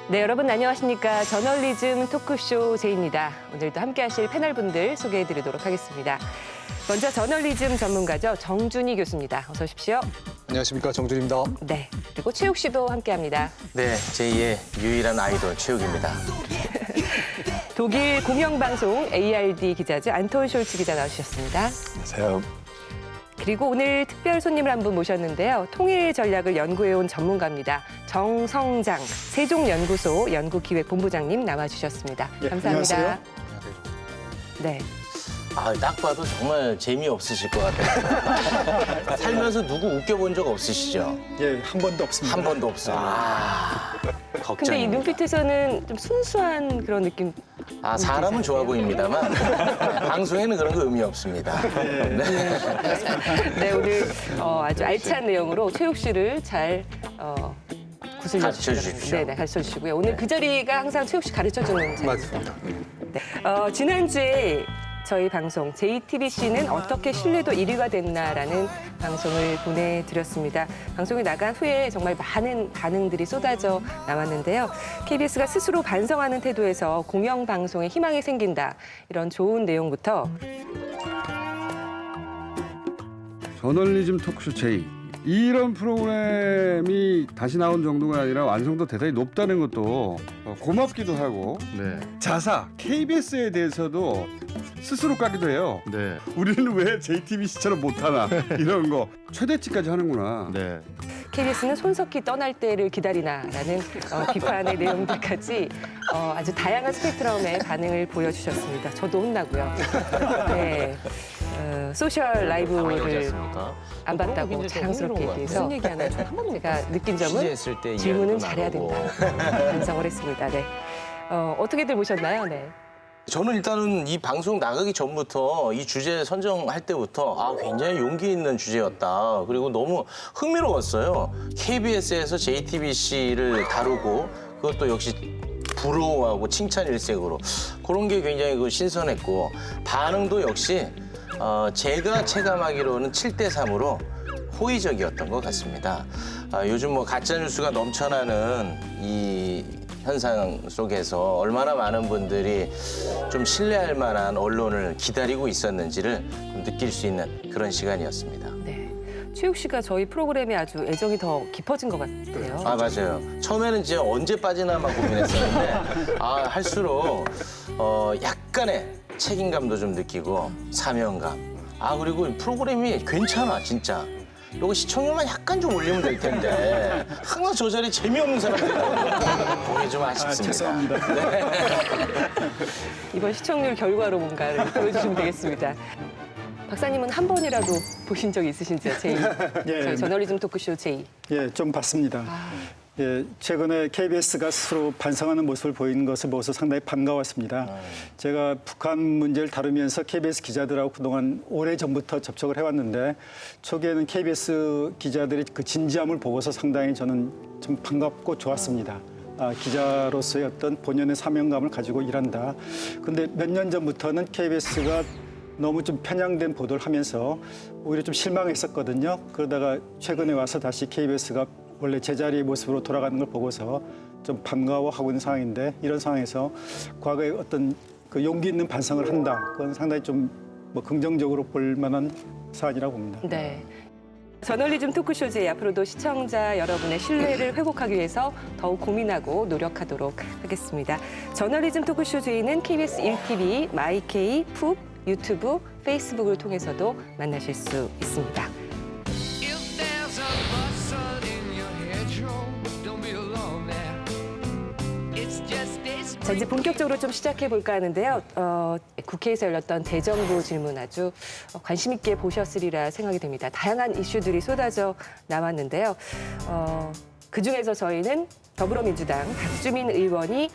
네, 여러분 안녕하십니까. 저널리즘 토크쇼 제이입니다. 오늘도 함께하실 패널분들 소개해드리도록 하겠습니다. 먼저 저널리즘 전문가죠. 정준희 교수입니다. 어서 오십시오. 안녕하십니까. 정준입니다. 네, 그리고 최욱 씨도 함께합니다. 네, 제2의 유일한 아이돌 최욱입니다. 독일 공영방송 ARD 기자죠. 안톤 숄츠 기자 나와주셨습니다. 안녕하세요. 그리고 오늘 특별 손님을 한 분 모셨는데요. 통일 전략을 연구해온 전문가입니다. 정성장 세종연구소 연구기획본부장님 나와주셨습니다. 감사합니다. 안녕하세요. 네. 딱 봐도 정말 재미없으실 것 같아요. 살면서 누구 웃겨본 적 없으시죠? 예, 한 번도 없습니다. 한 번도 없어요. 근데 이 걱정입니다. 눈빛에서는 좀 순수한 그런 느낌. 사람은 좋아 보입니다만 방송에는 그런 거 의미 없습니다. 네, 오늘 아주 알찬 내용으로 최욱 씨를 잘 구슬려 가르쳐 주시고요. 주십시오. 네, 가르쳐 주시고요. 오늘 그 자리가 항상 최욱 씨 가르쳐 주는 자리. 맞습니다. 네. 지난주에 저희 방송 JTBC는 어떻게 신뢰도 1위가 됐나라는 방송을 보내드렸습니다. 방송이 나간 후에 정말 많은 반응들이 쏟아져 나왔는데요. KBS가 스스로 반성하는 태도에서 공영방송에 희망이 생긴다. 이런 좋은 내용부터 저널리즘 토크쇼 제이. 이런 프로그램이 다시 나온 정도가 아니라 완성도 대단히 높다는 것도 고맙기도 하고 자사 KBS에 대해서도 스스로 까기도 해요. 네. 우리는 왜 JTBC처럼 못하나 이런 거 최대치까지 하는구나. 네. KBS는 손석희 떠날 때를 기다리나라는 비판의 내용들까지 아주 다양한 스펙트럼의 반응을 보여주셨습니다. 저도 혼나고요. 네. 소셜 라이브를 안 봤다고 자랑스럽게 얘기해서 제가 느낀 점은 취재했을 때 질문은 이야기도 잘해야 나누고. 된다. 반성을 했습니다. 네. 어떻게들 보셨나요? 네. 저는 일단은 이 방송 나가기 전부터 이 주제 선정할 때부터 굉장히 용기 있는 주제였다. 그리고 너무 흥미로웠어요. KBS에서 JTBC를 다루고 그것도 역시 부러워하고 칭찬 일색으로 그런 게 굉장히 신선했고 반응도 역시 제가 체감하기로는 7대3으로 호의적이었던 것 같습니다. 요즘 뭐 가짜 뉴스가 넘쳐나는 이 현상 속에서 얼마나 많은 분들이 좀 신뢰할 만한 언론을 기다리고 있었는지를 느낄 수 있는 그런 시간이었습니다. 네. 최욱 씨가 저희 프로그램에 아주 애정이 더 깊어진 것 같아요. 맞아요. 처음에는 이제 언제 빠지나만 고민했었는데 할수록 약간의 책임감도 좀 느끼고 사명감. 그리고 이 프로그램이 괜찮아 진짜. 이거 시청률만 약간 좀 올리면 될 텐데 항상 저 자리에 재미없는 사람들이 보기 좀 아쉽습니다. 죄송합니다. 이번 시청률 결과로 뭔가를 보여주시면 되겠습니다. 박사님은 한 번이라도 보신 적 있으신지요? 제이. 예. 저희 저널리즘 토크쇼 제이. 예, 좀 봤습니다. 예, 최근에 KBS가 스스로 반성하는 모습을 보이는 것을 보고서 상당히 반가웠습니다. 제가 북한 문제를 다루면서 KBS 기자들하고 그동안 오래전부터 접촉을 해왔는데 초기에는 KBS 기자들이 그 진지함을 보고서 상당히 저는 좀 반갑고 좋았습니다. 기자로서의 어떤 본연의 사명감을 가지고 일한다. 근데 몇 년 전부터는 KBS가 너무 좀 편향된 보도를 하면서 오히려 좀 실망했었거든요. 그러다가 최근에 와서 다시 KBS가 원래 제자리의 모습으로 돌아가는 걸 보고서 좀 반가워하고 있는 상황인데 이런 상황에서 과거에 어떤 그 용기 있는 반성을 한다. 그건 상당히 좀 뭐 긍정적으로 볼 만한 사안이라고 봅니다. 네. 저널리즘 토크쇼 제이 앞으로도 시청자 여러분의 신뢰를 회복하기 위해서 더욱 고민하고 노력하도록 하겠습니다. 저널리즘 토크쇼 제이는 KBS 1TV, 마이케이, 푹, 유튜브, 페이스북을 통해서도 만나실 수 있습니다. If there's a bustle in your hedgerow, don't be alone there. It's just a 자, 이제 본격적으로 좀 시작해 볼까 하는데요. 국회에서 열렸던 대정부 질문 아주 관심 있게 보셨으리라 생각이 됩니다. 다양한 이슈들이 쏟아져 나왔는데요. 그중에서 저희는 더불어민주당 박주민 의원이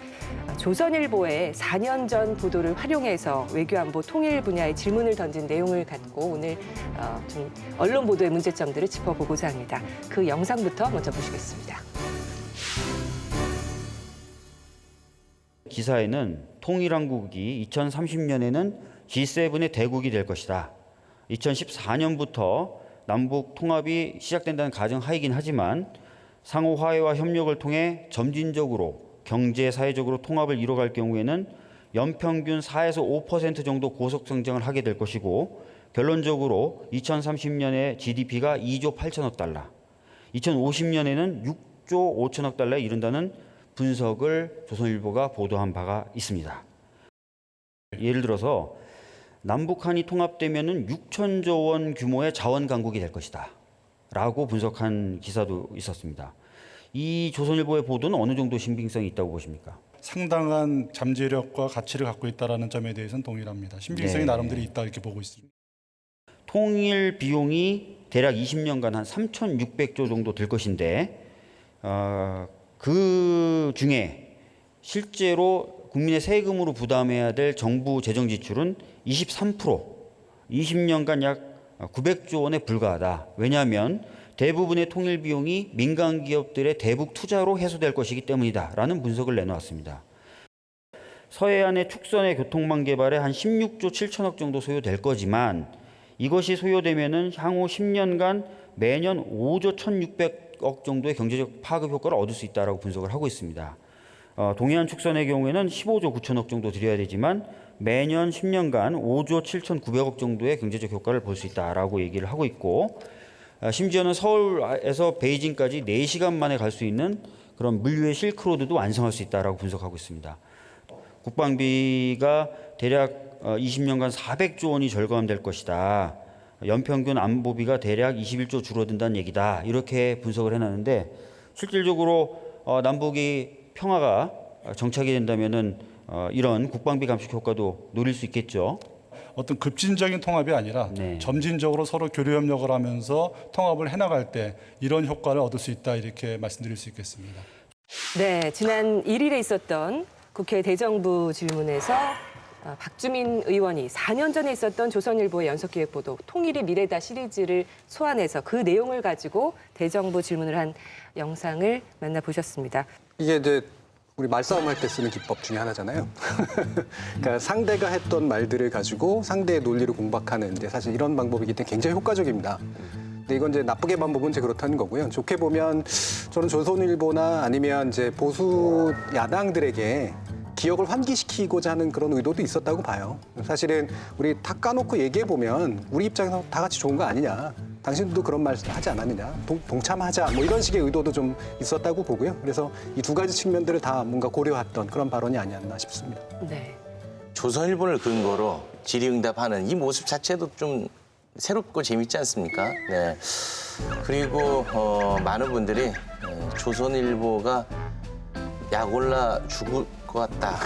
조선일보의 4년 전 보도를 활용해서 외교안보 통일 분야의 질문을 던진 내용을 갖고 오늘 좀 언론 보도의 문제점들을 짚어보고자 합니다. 그 영상부터 먼저 보시겠습니다. 기사에는 통일한국이 2030년에는 G7의 대국이 될 것이다. 2014년부터 남북 통합이 시작된다는 가정하이긴 하지만 상호 화해와 협력을 통해 점진적으로 경제 사회적으로 통합을 이뤄갈 경우에는 연평균 4에서 5% 정도 고속 성장을 하게 될 것이고 결론적으로 2030년에 GDP가 2조 8천억 달러, 2050년에는 6조 5천억 달러에 이른다는 분석을 조선일보가 보도한 바가 있습니다. 예를 들어서 남북한이 통합되면은 6천조 원 규모의 자원 강국이 될 것이다 라고 분석한 기사도 있었습니다. 이 조선일보의 보도는 어느 정도 신빙성이 있다고 보십니까? 상당한 잠재력과 가치를 갖고 있다는 점에 대해서는 동일합니다. 신빙성이 네. 나름대로 있다 이렇게 보고 있습니다. 통일 비용이 대략 20년간 한 3,600조 정도 될 것인데 그 중에 실제로 국민의 세금으로 부담해야 될 정부 재정 지출은 23%, 20년간 약 900조 원에 불과하다. 왜냐하면 대부분의 통일 비용이 민간 기업들의 대북 투자로 해소될 것이기 때문이다 라는 분석을 내놓았습니다. 서해안의 축선의 교통망 개발에 한 16조 7천억 정도 소요될 거지만 이것이 소요되면은 향후 10년간 매년 5조 1,600억 정도의 경제적 파급 효과를 얻을 수 있다라고 분석을 하고 있습니다. 동해안 축선의 경우에는 15조 9천억 정도 들여야 되지만 매년 10년간 5조 7,900억 정도의 경제적 효과를 볼 수 있다라고 얘기를 하고 있고 심지어는 서울에서 베이징까지 4시간 만에 갈 수 있는 그런 물류의 실크로드도 완성할 수 있다라고 분석하고 있습니다. 국방비가 대략 20년간 400조 원이 절감될 것이다. 연평균 안보비가 대략 21조 줄어든다는 얘기다. 이렇게 분석을 해놨는데 실질적으로 남북이 평화가 정착이 된다면은 이런 국방비 감축 효과도 노릴 수 있겠죠. 어떤 급진적인 통합이 아니라 네. 점진적으로 서로 교류 협력을 하면서 통합을 해나갈 때 이런 효과를 얻을 수 있다 이렇게 말씀드릴 수 있겠습니다. 네, 지난 1일에 있었던 국회 대정부 질문에서 박주민 의원이 4년 전에 있었던 조선일보의 연속기획보도 통일이 미래다 시리즈를 소환해서 그 내용을 가지고 대정부 질문을 한 영상을 만나보셨습니다. 이게 이제 우리 말싸움할 때 쓰는 기법 중에 하나잖아요. 그러니까 상대가 했던 말들을 가지고 상대의 논리를 공박하는 이제 사실 이런 방법이기 때문에 굉장히 효과적입니다. 근데 이건 이제 나쁘게만 보면 이제 그렇다는 거고요. 좋게 보면 저는 조선일보나 아니면 이제 보수 야당들에게 기억을 환기시키고자 하는 그런 의도도 있었다고 봐요. 사실은 우리 다 까놓고 얘기해 보면 우리 입장에서 다 같이 좋은 거 아니냐. 당신들도 그런 말 하지 않았느냐. 동참하자. 뭐 이런 식의 의도도 좀 있었다고 보고요. 그래서 이 두 가지 측면들을 다 뭔가 고려했던 그런 발언이 아니었나 싶습니다. 네. 조선일보를 근거로 질의응답하는 이 모습 자체도 좀 새롭고 재밌지 않습니까? 네. 그리고 많은 분들이 조선일보가 약 올라 죽을 것 같다.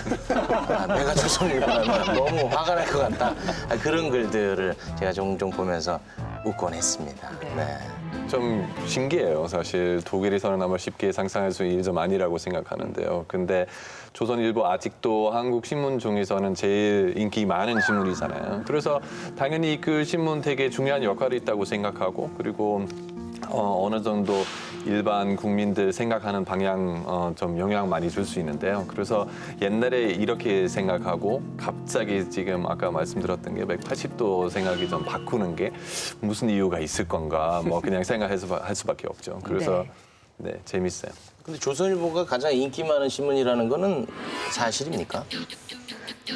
내가 조선일보라면 너무 화가 날 것 같다. 그런 글들을 제가 종종 보면서 웃곤 했습니다. 네. 좀 신기해요. 사실 독일에서는 아마 쉽게 상상할 수 있는 일이 좀 아니라고 생각하는데요. 근데 조선일보 아직도 한국 신문 중에서는 제일 인기 많은 신문이잖아요. 그래서 당연히 그 신문 되게 중요한 역할이 있다고 생각하고 그리고 어느 정도 일반 국민들 생각하는 방향 좀 영향 많이 줄 수 있는데요. 그래서 옛날에 이렇게 생각하고 갑자기 지금 아까 말씀드렸던 게 180도 생각이 좀 바꾸는 게 무슨 이유가 있을 건가 뭐 그냥 생각할 수밖에 없죠. 그래서 네, 재밌어요. 근데 조선일보가 가장 인기 많은 신문이라는 거는 사실입니까?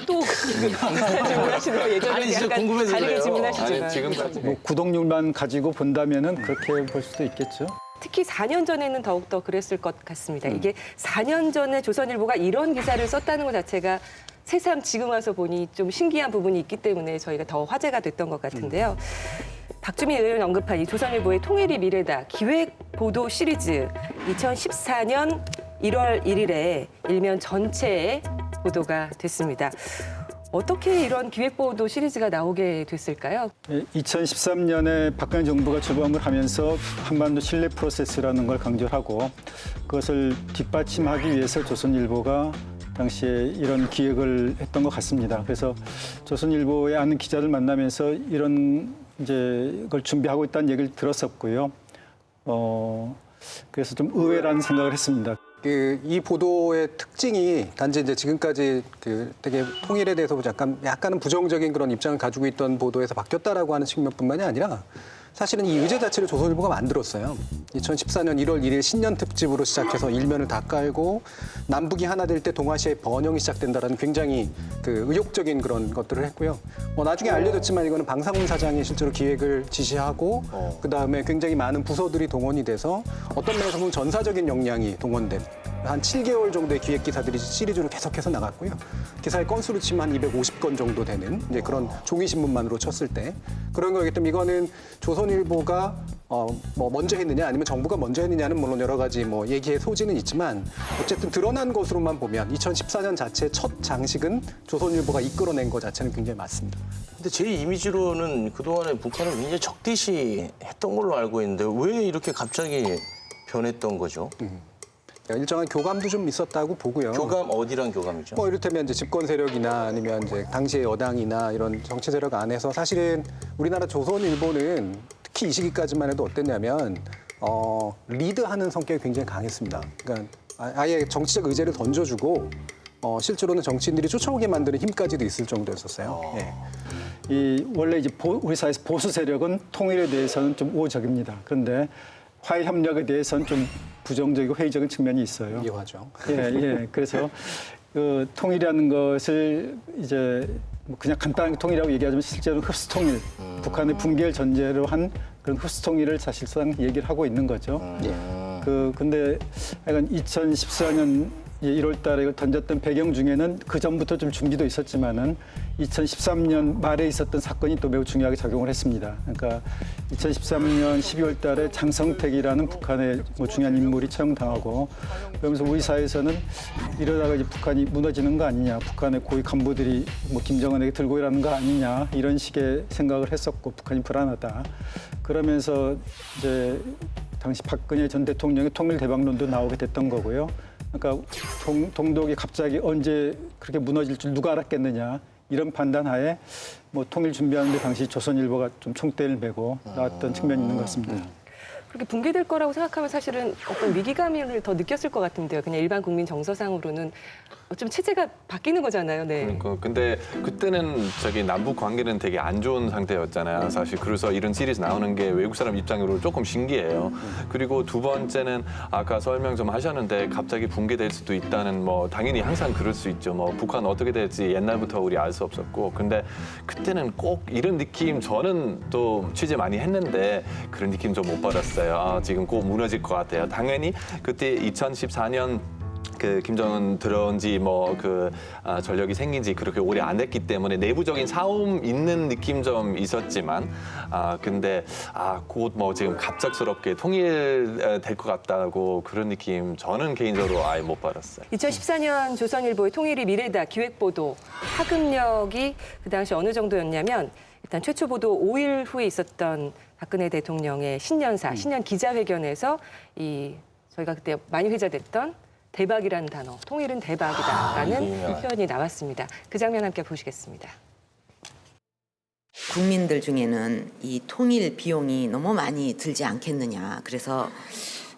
또 질문하시는 거 예전에 아니, 진짜 약간 궁금해서 다르게 그래요. 질문하시지만. 아니, 지금까지 뭐 구독률만 가지고 본다면은 그렇게 볼 수도 있겠죠. 특히 4년 전에는 더욱더 그랬을 것 같습니다. 이게 4년 전에 조선일보가 이런 기사를 썼다는 것 자체가 새삼 지금 와서 보니 좀 신기한 부분이 있기 때문에 저희가 더 화제가 됐던 것 같은데요. 박주민 의원이 언급한 이 조선일보의 통일이 미래다 기획 보도 시리즈 2014년 1월 1일에 일면 전체에 보도가 됐습니다. 어떻게 이런 기획보도 시리즈가 나오게 됐을까요? 2013년에 박근혜 정부가 출범을 하면서 한반도 신뢰 프로세스라는 걸 강조하고 그것을 뒷받침하기 위해서 조선일보가 당시에 이런 기획을 했던 것 같습니다. 그래서 조선일보에 아는 기자들 만나면서 이런 이제 걸 준비하고 있다는 얘기를 들었었고요. 그래서 좀 의외라는 생각을 했습니다. 이 보도의 특징이 단지 이제 지금까지 되게 통일에 대해서 약간은 부정적인 그런 입장을 가지고 있던 보도에서 바뀌었다라고 하는 측면뿐만이 아니라 사실은 이 의제 자체를 조선일보가 만들었어요. 2014년 1월 1일 신년 특집으로 시작해서 일면을 다 깔고 남북이 하나 될 때 동아시아의 번영이 시작된다라는 굉장히 그 의욕적인 그런 것들을 했고요. 뭐 나중에 알려졌지만 이거는 방상훈 사장이 실제로 기획을 지시하고 그다음에 굉장히 많은 부서들이 동원이 돼서 어떤 면에서 보면 전사적인 역량이 동원된 한 7개월 정도의 기획 기사들이 시리즈로 계속해서 나갔고요. 기사의 건수로 치면 한 250건 정도 되는 이제 그런 종이 신문만으로 쳤을 때 그런 거기 때문에 이거는 조선일보가 뭐 먼저 했느냐 아니면 정부가 먼저 했느냐는 물론 여러 가지 뭐 얘기의 소지는 있지만 어쨌든 드러난 것으로만 보면 2014년 자체 첫 장식은 조선일보가 이끌어낸 것 자체는 굉장히 맞습니다. 근데 제 이미지로는 그동안에 북한을 굉장히 적대시 했던 걸로 알고 있는데 왜 이렇게 갑자기 변했던 거죠? 일정한 교감도 좀 있었다고 보고요. 교감 어디랑 교감이죠? 뭐 이를테면 이제 집권 세력이나 아니면 이제 당시의 여당이나 이런 정치 세력 안에서 사실은 우리나라 조선일보는 특히 이 시기까지만 해도 어땠냐면 리드하는 성격이 굉장히 강했습니다. 그러니까 아예 정치적 의제를 던져주고 실제로는 정치인들이 쫓아오게 만드는 힘까지도 있을 정도였었어요. 예. 원래 이제 우리 사회에서 보수 세력은 통일에 대해서는 좀 우호적입니다. 그런데 화해 협력에 대해서는 좀 부정적이고 회의적인 측면이 있어요. 이해하죠. 예. 그래서 그 통일이라는 것을 이제 뭐 그냥 간단하게 통일이라고 얘기하지만 실제로 흡수 통일, 북한의 붕괴를 전제로 한 그런 흡수 통일을 사실상 얘기를 하고 있는 거죠. 근데 약간 2014년 1월 달에 이걸 던졌던 배경 중에는 그 전부터 좀 준비도 있었지만은 2013년 말에 있었던 사건이 또 매우 중요하게 작용을 했습니다. 그러니까 2013년 12월 달에 장성택이라는 북한의 뭐 중요한 인물이 처형당하고 그러면서 우리 사회에서는 이러다가 이제 북한이 무너지는 거 아니냐, 북한의 고위 간부들이 뭐 김정은에게 들고 일하는 거 아니냐 이런 식의 생각을 했었고 북한이 불안하다. 그러면서 이제 당시 박근혜 전 대통령의 통일 대박론도 나오게 됐던 거고요. 그러니까 동독이 갑자기 언제 그렇게 무너질 줄 누가 알았겠느냐 이런 판단하에 뭐 통일 준비하는데 당시 조선일보가 좀 총대를 메고 나왔던 측면이 있는 것 같습니다. 그렇게 붕괴될 거라고 생각하면 사실은 어떤 위기감을 더 느꼈을 것 같은데요. 그냥 일반 국민 정서상으로는 좀 체제가 바뀌는 거잖아요. 네. 그러니까 근데 그때는 저기 남북 관계는 되게 안 좋은 상태였잖아요. 사실 그래서 이런 시리즈 나오는 게 외국 사람 입장으로 조금 신기해요. 그리고 두 번째는 아까 설명 좀 하셨는데 갑자기 붕괴될 수도 있다는 뭐 당연히 항상 그럴 수 있죠. 뭐 북한 어떻게 될지 옛날부터 우리 알 수 없었고 근데 그때는 꼭 이런 느낌 저는 또 취재 많이 했는데 그런 느낌 좀 못 받았어요. 지금 꼭 무너질 것 같아요. 당연히 그때 2014년 그 김정은 들어온 지 전력이 생긴 지 그렇게 오래 안 됐기 때문에 내부적인 싸움 있는 느낌 좀 있었지만 근데 곧 뭐 지금 갑작스럽게 통일될 것 같다고 그런 느낌 저는 개인적으로 아예 못 받았어요. 2014년 조선일보의 통일이 미래다 기획보도 파급력이 그 당시 어느 정도였냐면 일단 최초 보도 5일 후에 있었던 박근혜 대통령의 신년 기자회견에서 저희가 그때 많이 회자됐던 대박이라는 단어, 통일은 대박이다라는 표현이 나왔습니다. 그 장면 함께 보시겠습니다. 국민들 중에는 이 통일 비용이 너무 많이 들지 않겠느냐. 그래서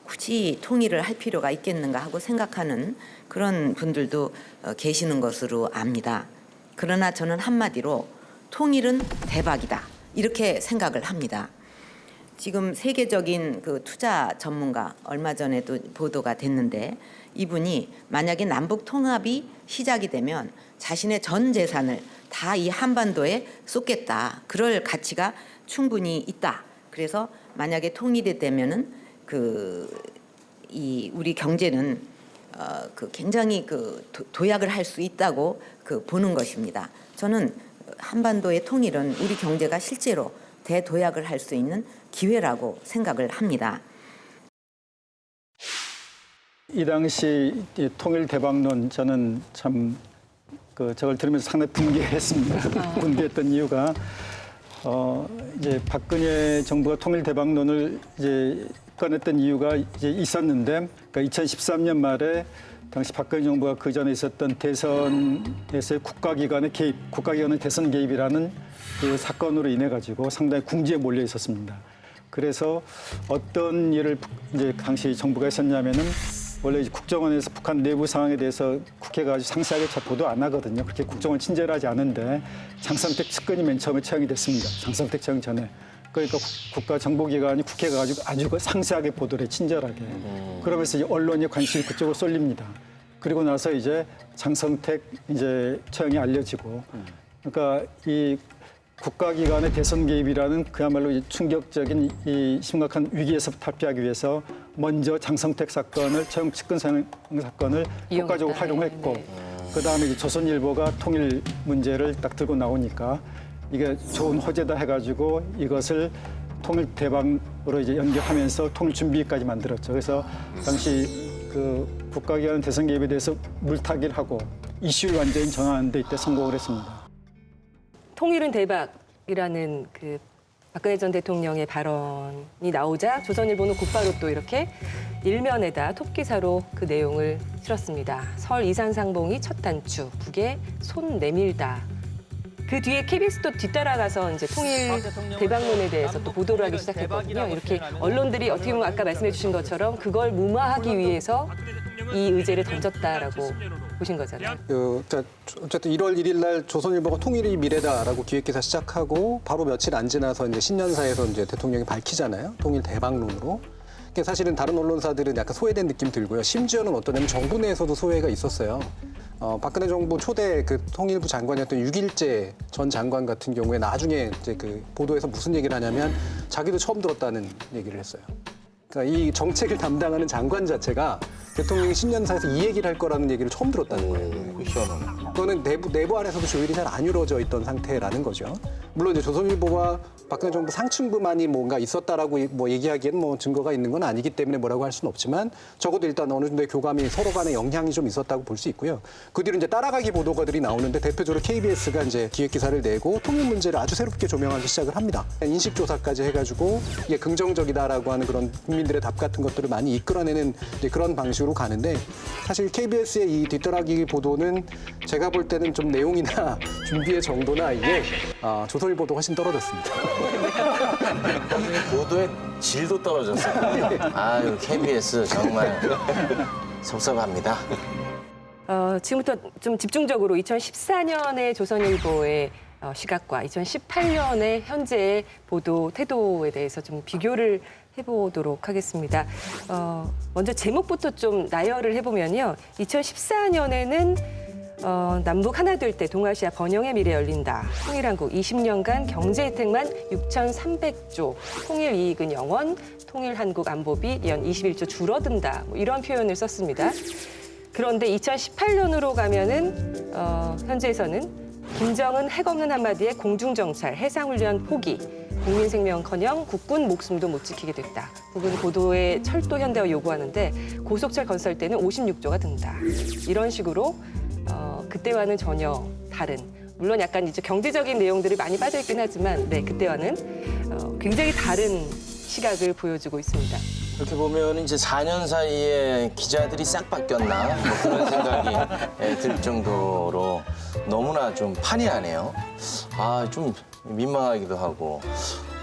굳이 통일을 할 필요가 있겠는가 하고 생각하는 그런 분들도 계시는 것으로 압니다. 그러나 저는 한마디로 통일은 대박이다. 이렇게 생각을 합니다. 지금 세계적인 그 투자 전문가 얼마 전에도 보도가 됐는데 이분이 만약에 남북 통합이 시작이 되면 자신의 전 재산을 다 이 한반도에 쏟겠다. 그럴 가치가 충분히 있다. 그래서 만약에 통일이 되면은 우리 경제는 굉장히 도약을 할 수 있다고 보는 것입니다. 저는 한반도의 통일은 우리 경제가 실제로 대도약을 할 수 있는 기회라고 생각을 합니다. 이 당시 통일 대박론 저는 참 저걸 들으면서 상당히 분개했습니다. 분개했던 이유가 이제 박근혜 정부가 통일 대박론을 이제 꺼냈던 이유가 이제 있었는데, 그러니까 2013년 말에 당시 박근혜 정부가 그 전에 있었던 대선에서의 국가기관의 개입, 국가기관의 대선 개입이라는 그 사건으로 인해 가지고 상당히 궁지에 몰려 있었습니다. 그래서 어떤 일을 이제 당시 정부가 했었냐면은 원래 이제 국정원에서 북한 내부 상황에 대해서 국회가 아주 상세하게 보도 안 하거든요. 그렇게 국정원 친절하지 않은데 장성택 측근이 맨 처음에 채용이 됐습니다. 장성택 채용 전에. 그러니까 국가정보기관이 국회가 가지고 아주 상세하게 보도를 해, 친절하게. 그러면서 이제 언론이 관심이 그쪽으로 쏠립니다. 그리고 나서 이제 장성택 이제 처형이 알려지고, 그러니까 이 국가기관의 대선 개입이라는 그야말로 이 충격적인 이 심각한 위기에서 탈피하기 위해서 먼저 장성택 사건을 처형 측근 사건을 효과적으로 활용했고, 그다음에 이제 조선일보가 통일 문제를 딱 들고 나오니까 이게 좋은 호재다 해가지고 이것을 통일 대박으로 이제 연결하면서 통일 준비까지 만들었죠. 그래서 당시 그 국가기관 대선 개입에 대해서 물타기를 하고 이슈를 완전히 전환하는 데 이때 성공을 했습니다. 통일은 대박이라는 그 박근혜 전 대통령의 발언이 나오자 조선일보는 곧바로 또 이렇게 일면에다 톱기사로 그 내용을 실었습니다. 설 이산상봉이 첫 단추, 북에 손 내밀다. 그 뒤에 KBS도 뒤따라가서 이제 통일 대박론에 대해서 또 보도를 하기 시작했거든요. 이렇게 언론들이 어떻게 보면 아까 말씀해 주신 것처럼 그걸 무마하기 위해서 이 의제를 던졌다라고 보신 거잖아요. 어쨌든 1월 1일 날 조선일보가 통일이 미래다라고 기획기사 시작하고 바로 며칠 안 지나서 이제 신년사에서 이제 대통령이 밝히잖아요. 통일 대박론으로. 그러니까 사실은 다른 언론사들은 약간 소외된 느낌 들고요. 심지어는 어떠냐면 정부 내에서도 소외가 있었어요. 박근혜 정부 초대 그 통일부 장관이었던 유길재 전 장관 같은 경우에 나중에 이제 그 보도에서 무슨 얘기를 하냐면 자기도 처음 들었다는 얘기를 했어요. 그러니까 이 정책을 담당하는 장관 자체가 대통령이 신년사에서 이 얘기를 할 거라는 얘기를 처음 들었다는 거예요. 그거는 내부 안에서도 조율이 잘 안 이루어져 있던 상태라는 거죠. 물론 이제 조선일보와 박근혜 정부 상층부만이 뭔가 있었다라고 뭐 얘기하기에는 뭐 증거가 있는 건 아니기 때문에 뭐라고 할 수는 없지만 적어도 일단 어느 정도의 교감이 서로 간에 영향이 좀 있었다고 볼 수 있고요. 그 뒤로 이제 따라가기 보도가들이 나오는데 대표적으로 KBS가 이제 기획 기사를 내고 통일 문제를 아주 새롭게 조명하기 시작을 합니다. 인식 조사까지 해가지고 이게 긍정적이다라고 하는 그런 국민들의 답 같은 것들을 많이 이끌어내는 이제 그런 방식으로 가는데 사실 KBS의 이 뒤따라기 보도는 제가 볼 때는 좀 내용이나 준비의 정도나 이게 조선일보도 훨씬 떨어졌습니다. 보도의 질도 떨어졌어요. 아유, KBS 정말 섭섭합니다. 지금부터 좀 집중적으로 2014년의 조선일보의 시각과 2018년의 현재의 보도 태도에 대해서 좀 비교를 해보도록 하겠습니다. 먼저 제목부터 좀 나열을 해보면요. 2014년에는 남북 하나 될 때 동아시아 번영의 미래 열린다. 통일한국 20년간 경제 혜택만 6,300조, 통일 이익은 영원, 통일한국 안보비 연 21조 줄어든다. 뭐 이런 표현을 썼습니다. 그런데 2018년으로 가면은 현재에서는 김정은 핵 없는 한마디에 공중정찰, 해상훈련 포기, 국민 생명커녕 국군 목숨도 못 지키게 됐다. 부근 고도의 철도 현대화 요구하는데 고속철 건설 때는 56조가 든다. 이런 식으로 그때와는 전혀 다른, 물론 약간 이제 경제적인 내용들이 많이 빠져 있긴 하지만, 네, 그때와는 굉장히 다른 시각을 보여주고 있습니다. 이렇게 보면 이제 4년 사이에 기자들이 싹 바뀌었나 뭐 그런 생각이 들 정도로 너무나 좀 판이하네요. 좀 민망하기도 하고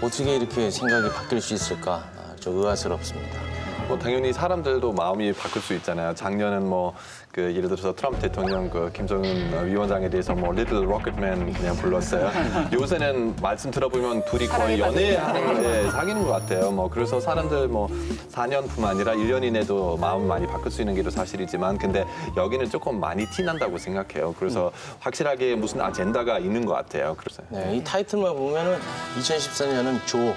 어떻게 이렇게 생각이 바뀔 수 있을까 좀 의아스럽습니다. 뭐 당연히 사람들도 마음이 바뀔 수 있잖아요. 작년은 뭐 그 예를 들어서 트럼프 대통령 그 김정은 위원장에 대해서 뭐 리틀 로켓맨 그냥 불렀어요. 요새는 말씀 들어보면 둘이 거의 연애하는 사귀는 것 같아요. 뭐 그래서 사람들 뭐 4년뿐만 아니라 1년 이내도 마음 많이 바뀔 수 있는 게 사실이지만 근데 여기는 조금 많이 티난다고 생각해요. 그래서 확실하게 무슨 아젠다가 있는 것 같아요. 그래서 네, 이 타이틀만 보면은 2014년은 조,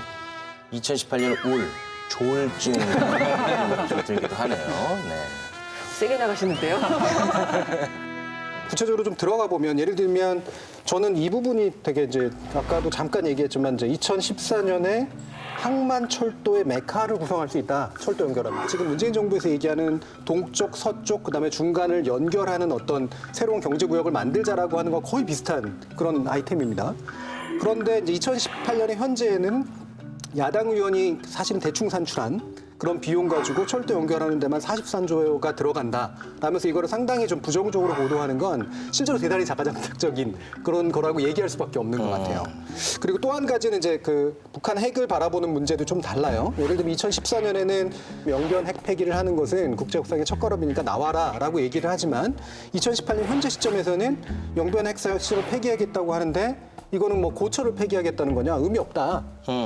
2018년은 울. 조울증 좀 들기도 하네요. 네. 세게 나가시는데요. 구체적으로 좀 들어가 보면 예를 들면 저는 이 부분이 되게 이제 아까도 잠깐 얘기했지만 이제 2014년에 항만철도의 메카를 구성할 수 있다. 철도 연결하면. 지금 문재인 정부에서 얘기하는 동쪽, 서쪽, 그다음에 중간을 연결하는 어떤 새로운 경제구역을 만들자라고 하는 거 거의 비슷한 그런 아이템입니다. 그런데 이제 2018년에 현재에는 야당 의원이 사실은 대충 산출한 그런 비용 가지고 철도 연결하는 데만 43조가 들어간다. 라면서 이거를 상당히 좀 부정적으로 보도하는 건 실제로 대단히 자가장착적인 그런 거라고 얘기할 수밖에 없는 것 같아요. 그리고 또 한 가지는 이제 그 북한 핵을 바라보는 문제도 좀 달라요. 예를 들면 2014년에는 영변 핵 폐기를 하는 것은 국제협상의 첫걸음이니까 나와라라고 얘기를 하지만 2018년 현재 시점에서는 영변 핵 사실을 폐기하겠다고 하는데 이거는 뭐 고철을 폐기하겠다는 거냐? 의미 없다.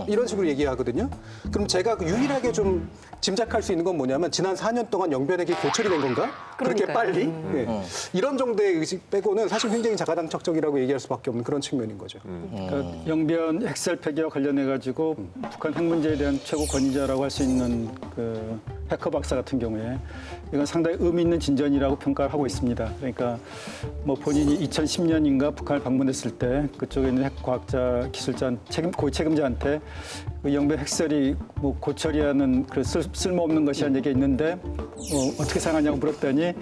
이런 식으로 얘기하거든요. 그럼 제가 유일하게 좀 짐작할 수 있는 건 뭐냐면 지난 4년 동안 영변액이 고철이 된 건가? 그렇게 그러니까요. 빨리? 네. 이런 정도의 의식 빼고는 사실 굉장히 자가당착적이라고 얘기할 수밖에 없는 그런 측면인 거죠. 그러니까 영변 핵셀 폐기와 관련해 가지고 북한 핵 문제에 대한 최고 권위자라고 할 수 있는 그 해커 박사 같은 경우에 이건 상당히 의미 있는 진전이라고 평가를 하고 있습니다. 그러니까 뭐 본인이 2010년인가 북한을 방문했을 때 그쪽에 있는 핵과학자, 기술자, 고위 책임자한테 그 영변 핵설이 뭐 고철이라는 그 쓸모없는 것이라는 얘기가 있는데 어떻게 생각하냐고 물었더니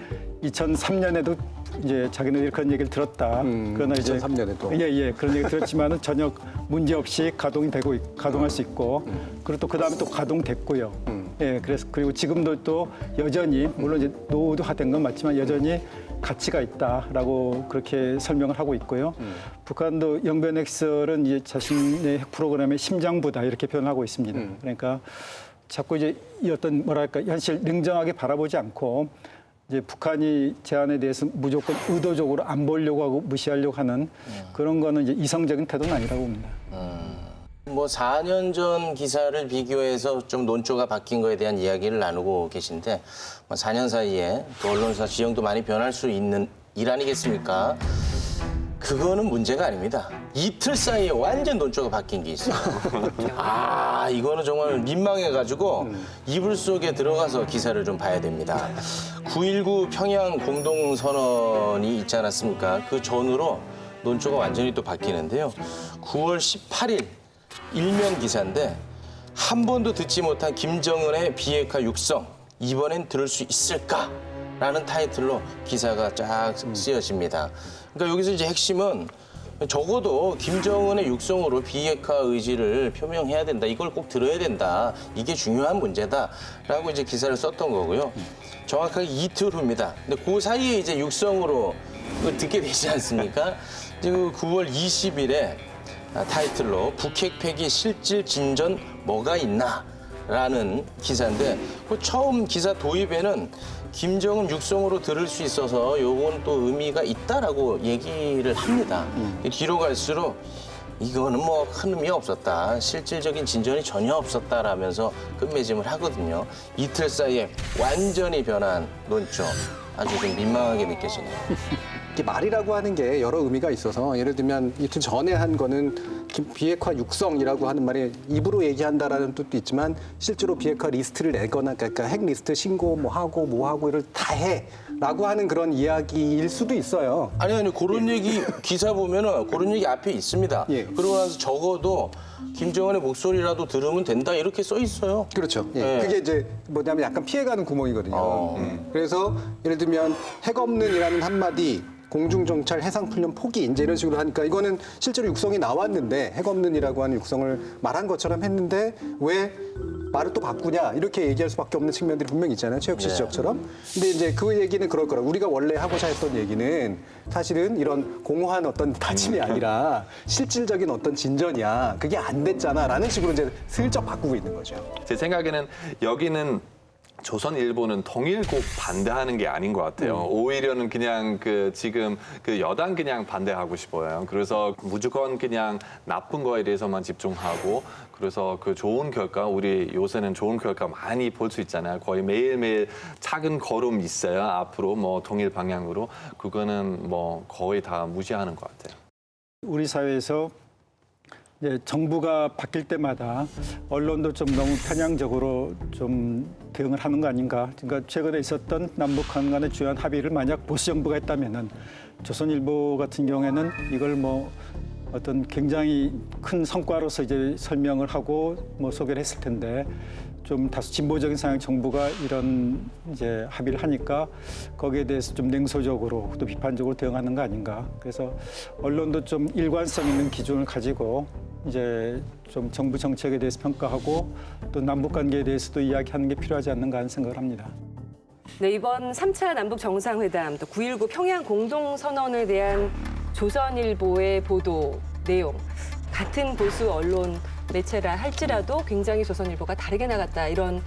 2003년에도 이제 자기네들이 그런 얘기를 들었다. 그러나 이제 2003년에도. 예, 그런 얘기 들었지만은 전혀 문제 없이 가동할 수 있고 그리고 또 그 다음에 또 가동됐고요. 예, 그래서 그리고 지금도 또 여전히 물론 이제 노후화된 건 맞지만 여전히 가치가 있다라고 그렇게 설명을 하고 있고요. 북한도 영변 핵설은 이제 자신의 핵 프로그램의 심장부다 이렇게 표현하고 있습니다. 그러니까 자꾸 이제 이 어떤 뭐랄까 현실 냉정하게 바라보지 않고 이제 북한이 제안에 대해서 무조건 의도적으로 안 보려고 하고 무시하려고 하는 그런 거는 이제 이성적인 태도는 아니라고 봅니다. 뭐 4년 전 기사를 비교해서 좀 논조가 바뀐 거에 대한 이야기를 나누고 계신데 4년 사이에 또 언론사 지형도 많이 변할 수 있는 일 아니겠습니까? 그거는 문제가 아닙니다. 이틀 사이에 완전 논조가 바뀐 게 있어요. 아, 이거는 정말 민망해가지고 이불 속에 들어가서 기사를 좀 봐야 됩니다. 9.19 평양 공동선언이 있지 않았습니까? 그 전후로 논조가 완전히 또 바뀌는데요. 9월 18일 일면 기사인데 한 번도 듣지 못한 김정은의 비핵화 육성, 이번엔 들을 수 있을까? 라는 타이틀로 기사가 쫙 쓰여집니다. 그러니까 여기서 이제 핵심은 적어도 김정은의 육성으로 비핵화 의지를 표명해야 된다. 이걸 꼭 들어야 된다. 이게 중요한 문제다라고 이제 기사를 썼던 거고요. 정확하게 이틀 후입니다. 근데 그 사이에 이제 육성으로 듣게 되지 않습니까? 지금 9월 20일에 타이틀로 북핵 폐기 실질 진전 뭐가 있나? 라는 기사인데 그 처음 기사 도입에는 김정은 육성으로 들을 수 있어서 요건 또 의미가 있다라고 얘기를 합니다. 뒤로 갈수록 이거는 뭐 큰 의미 없었다. 실질적인 진전이 전혀 없었다라면서 끝맺음을 하거든요. 이틀 사이에 완전히 변한 논조. 아주 좀 민망하게 느껴지네요. 이게 말이라고 하는 게 여러 의미가 있어서 예를 들면 이틀 전에 한 거는 비핵화 육성이라고 하는 말이 입으로 얘기한다라는 뜻도 있지만 실제로 비핵화 리스트를 내거나 그러니까 핵 리스트 신고 뭐 하고 이걸 다 해라고 하는 그런 이야기일 수도 있어요. 아니 그런 얘기 기사 보면은 그런 얘기 앞에 있습니다. 예. 그러고 나서 적어도 김정은의 목소리라도 들으면 된다 이렇게 써 있어요. 그렇죠. 예. 네. 그게 이제 뭐냐면 약간 피해가는 구멍이거든요. 그래서 예를 들면 핵 없는이라는 한마디 공중정찰 해상훈련 포기 이제 이런 식으로 하니까 이거는 실제로 육성이 나왔는데 핵 없는이라고 하는 육성을 말한 것처럼 했는데 왜 말을 또 바꾸냐 이렇게 얘기할 수밖에 없는 측면들이 분명히 있잖아요. 최혁실 지적처럼. 근데 이제 그 얘기는 그럴 거라. 우리가 원래 하고자 했던 얘기는 사실은 이런 공허한 어떤 다짐이 아니라 실질적인 어떤 진전이야. 그게 안 됐잖아라는 식으로 이제 슬쩍 바꾸고 있는 거죠. 제 생각에는 여기는 조선일보는 통일 꼭 반대하는 게 아닌 것 같아요. 오히려는 그냥 지금 여당 그냥 반대하고 싶어요. 그래서 무조건 그냥 나쁜 거에 대해서만 집중하고 그래서 그 좋은 결과 우리 요새는 좋은 결과 많이 볼 수 있잖아요. 거의 매일매일 작은 걸음 있어요. 앞으로 뭐 통일 방향으로 그거는 뭐 거의 다 무시하는 것 같아요. 우리 사회에서 이제 정부가 바뀔 때마다 언론도 좀 너무 편향적으로 좀 대응을 하는 거 아닌가. 그러니까 최근에 있었던 남북한 간의 주요한 합의를 만약 보수 정부가 했다면은 조선일보 같은 경우에는 이걸 뭐 어떤 굉장히 큰 성과로서 이제 설명을 하고 뭐 소개를 했을 텐데 좀 다소 진보적인 성향 정부가 이런 이제 합의를 하니까 거기에 대해서 좀 냉소적으로 또 비판적으로 대응하는 거 아닌가. 그래서 언론도 좀 일관성 있는 기준을 가지고 이제 좀 정부 정책에 대해서 평가하고 또 남북 관계에 대해서도 이야기하는 게 필요하지 않는가 하는 생각을 합니다. 네, 이번 3차 남북 정상회담 또 9.19 평양 공동선언에 대한 조선일보의 보도 내용 같은 보수 언론 매체라 할지라도 굉장히 조선일보가 다르게 나갔다 이런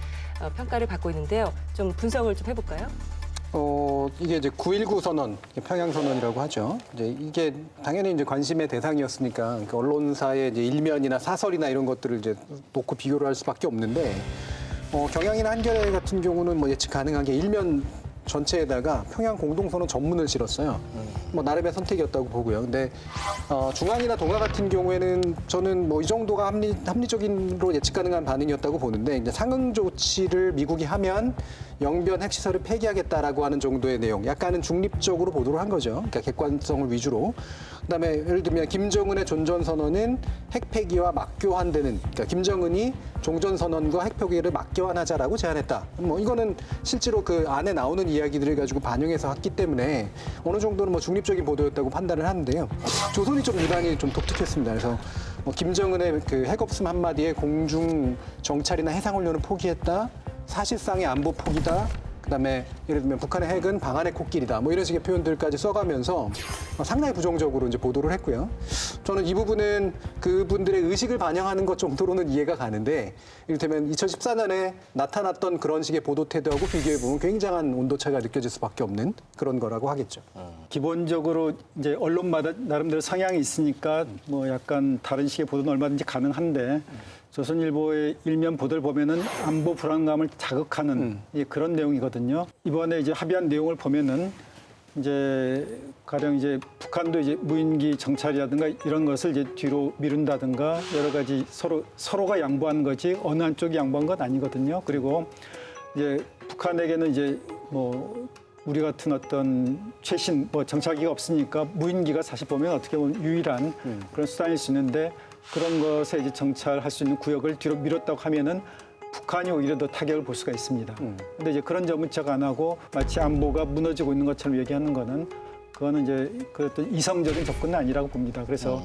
평가를 받고 있는데요. 좀 분석을 좀 해볼까요? 이게 이제 9.19 선언, 평양 선언이라고 하죠. 이제 이게 당연히 이제 관심의 대상이었으니까 그 언론사의 이제 일면이나 사설이나 이런 것들을 이제 놓고 비교를 할 수밖에 없는데 경향이나 한겨레 같은 경우는 뭐 예측 가능한 게 일면 전체에다가 평양 공동선언 전문을 실었어요. 뭐 나름의 선택이었다고 보고요. 근데 중앙이나 동아 같은 경우에는 저는 뭐 이 정도가 합리적인로 예측 가능한 반응이었다고 보는데 이제 상응 조치를 미국이 하면 영변 핵시설을 폐기하겠다라고 하는 정도의 내용, 약간은 중립적으로 보도를 한 거죠. 그러니까 객관성을 위주로. 그다음에 예를 들면 김정은의 종전선언은 핵 폐기와 맞교환되는, 그러니까 김정은이 종전선언과 핵 폐기를 맞교환하자라고 제안했다. 뭐 이거는 실제로 그 안에 나오는 이야기들을 가지고 반영해서 했기 때문에 어느 정도는 뭐 중립적인 보도였다고 판단을 하는데요. 조선이 좀 유난히 좀 독특했습니다. 그래서 뭐 김정은의 그 핵없음 한마디에 공중 정찰이나 해상훈련을 포기했다. 사실상의 안보 포기다. 그다음에 예를 들면 북한의 핵은 방안의 코끼리다. 뭐 이런 식의 표현들까지 써가면서 상당히 부정적으로 이제 보도를 했고요. 저는 이 부분은 그분들의 의식을 반영하는 것 정도로는 이해가 가는데, 이를테면 2014년에 나타났던 그런 식의 보도 태도하고 비교해 보면 굉장한 온도차가 느껴질 수밖에 없는 그런 거라고 하겠죠. 기본적으로 이제 언론마다 나름대로 성향이 있으니까 뭐 약간 다른 식의 보도는 얼마든지 가능한데, 조선일보의 일면 보도를 보면은 안보 불안감을 자극하는 그런 내용이거든요. 이번에 이제 합의한 내용을 보면은 이제 가령 이제 북한도 이제 무인기 정찰이라든가 이런 것을 이제 뒤로 미룬다든가 여러 가지 서로가 양보한 거지 어느 한쪽이 양보한 건 아니거든요. 그리고 이제 북한에게는 이제 뭐 우리 같은 어떤 최신 뭐 정찰기가 없으니까 무인기가 사실 보면 어떻게 보면 유일한 그런 수단일 수 있는데, 그런 것에 이제 정찰할 수 있는 구역을 뒤로 밀었다고 하면은 북한이 오히려 더 타격을 볼 수가 있습니다. 근데 이제 그런 점은 척 안 하고 마치 안보가 무너지고 있는 것처럼 얘기하는 거는 그거는 이제 그 어떤 이성적인 접근은 아니라고 봅니다. 그래서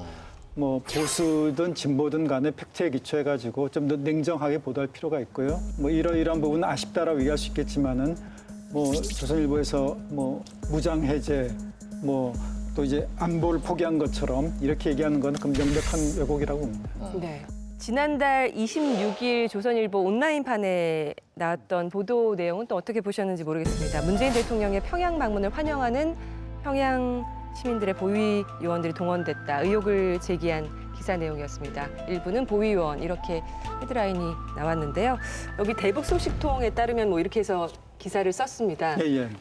뭐 보수든 진보든 간에 팩트에 기초해가지고 좀 더 냉정하게 보도할 필요가 있고요. 뭐 이러이러한 부분은 아쉽다라고 얘기할 수 있겠지만은 뭐 조선일보에서 뭐 무장 해제 뭐 또 이제 안보를 포기한 것처럼 이렇게 얘기하는 건 명백한 왜곡이라고 봅니다. 네. 지난달 26일 조선일보 온라인판에 나왔던 보도 내용은 또 어떻게 보셨는지 모르겠습니다. 문재인 대통령의 평양 방문을 환영하는 평양 시민들의 보위 요원들이 동원됐다. 의혹을 제기한 기사 내용이었습니다. 일부는 보위 요원 이렇게 헤드라인이 나왔는데요. 여기 대북 소식통에 따르면 뭐 이렇게 해서 기사를 썼습니다.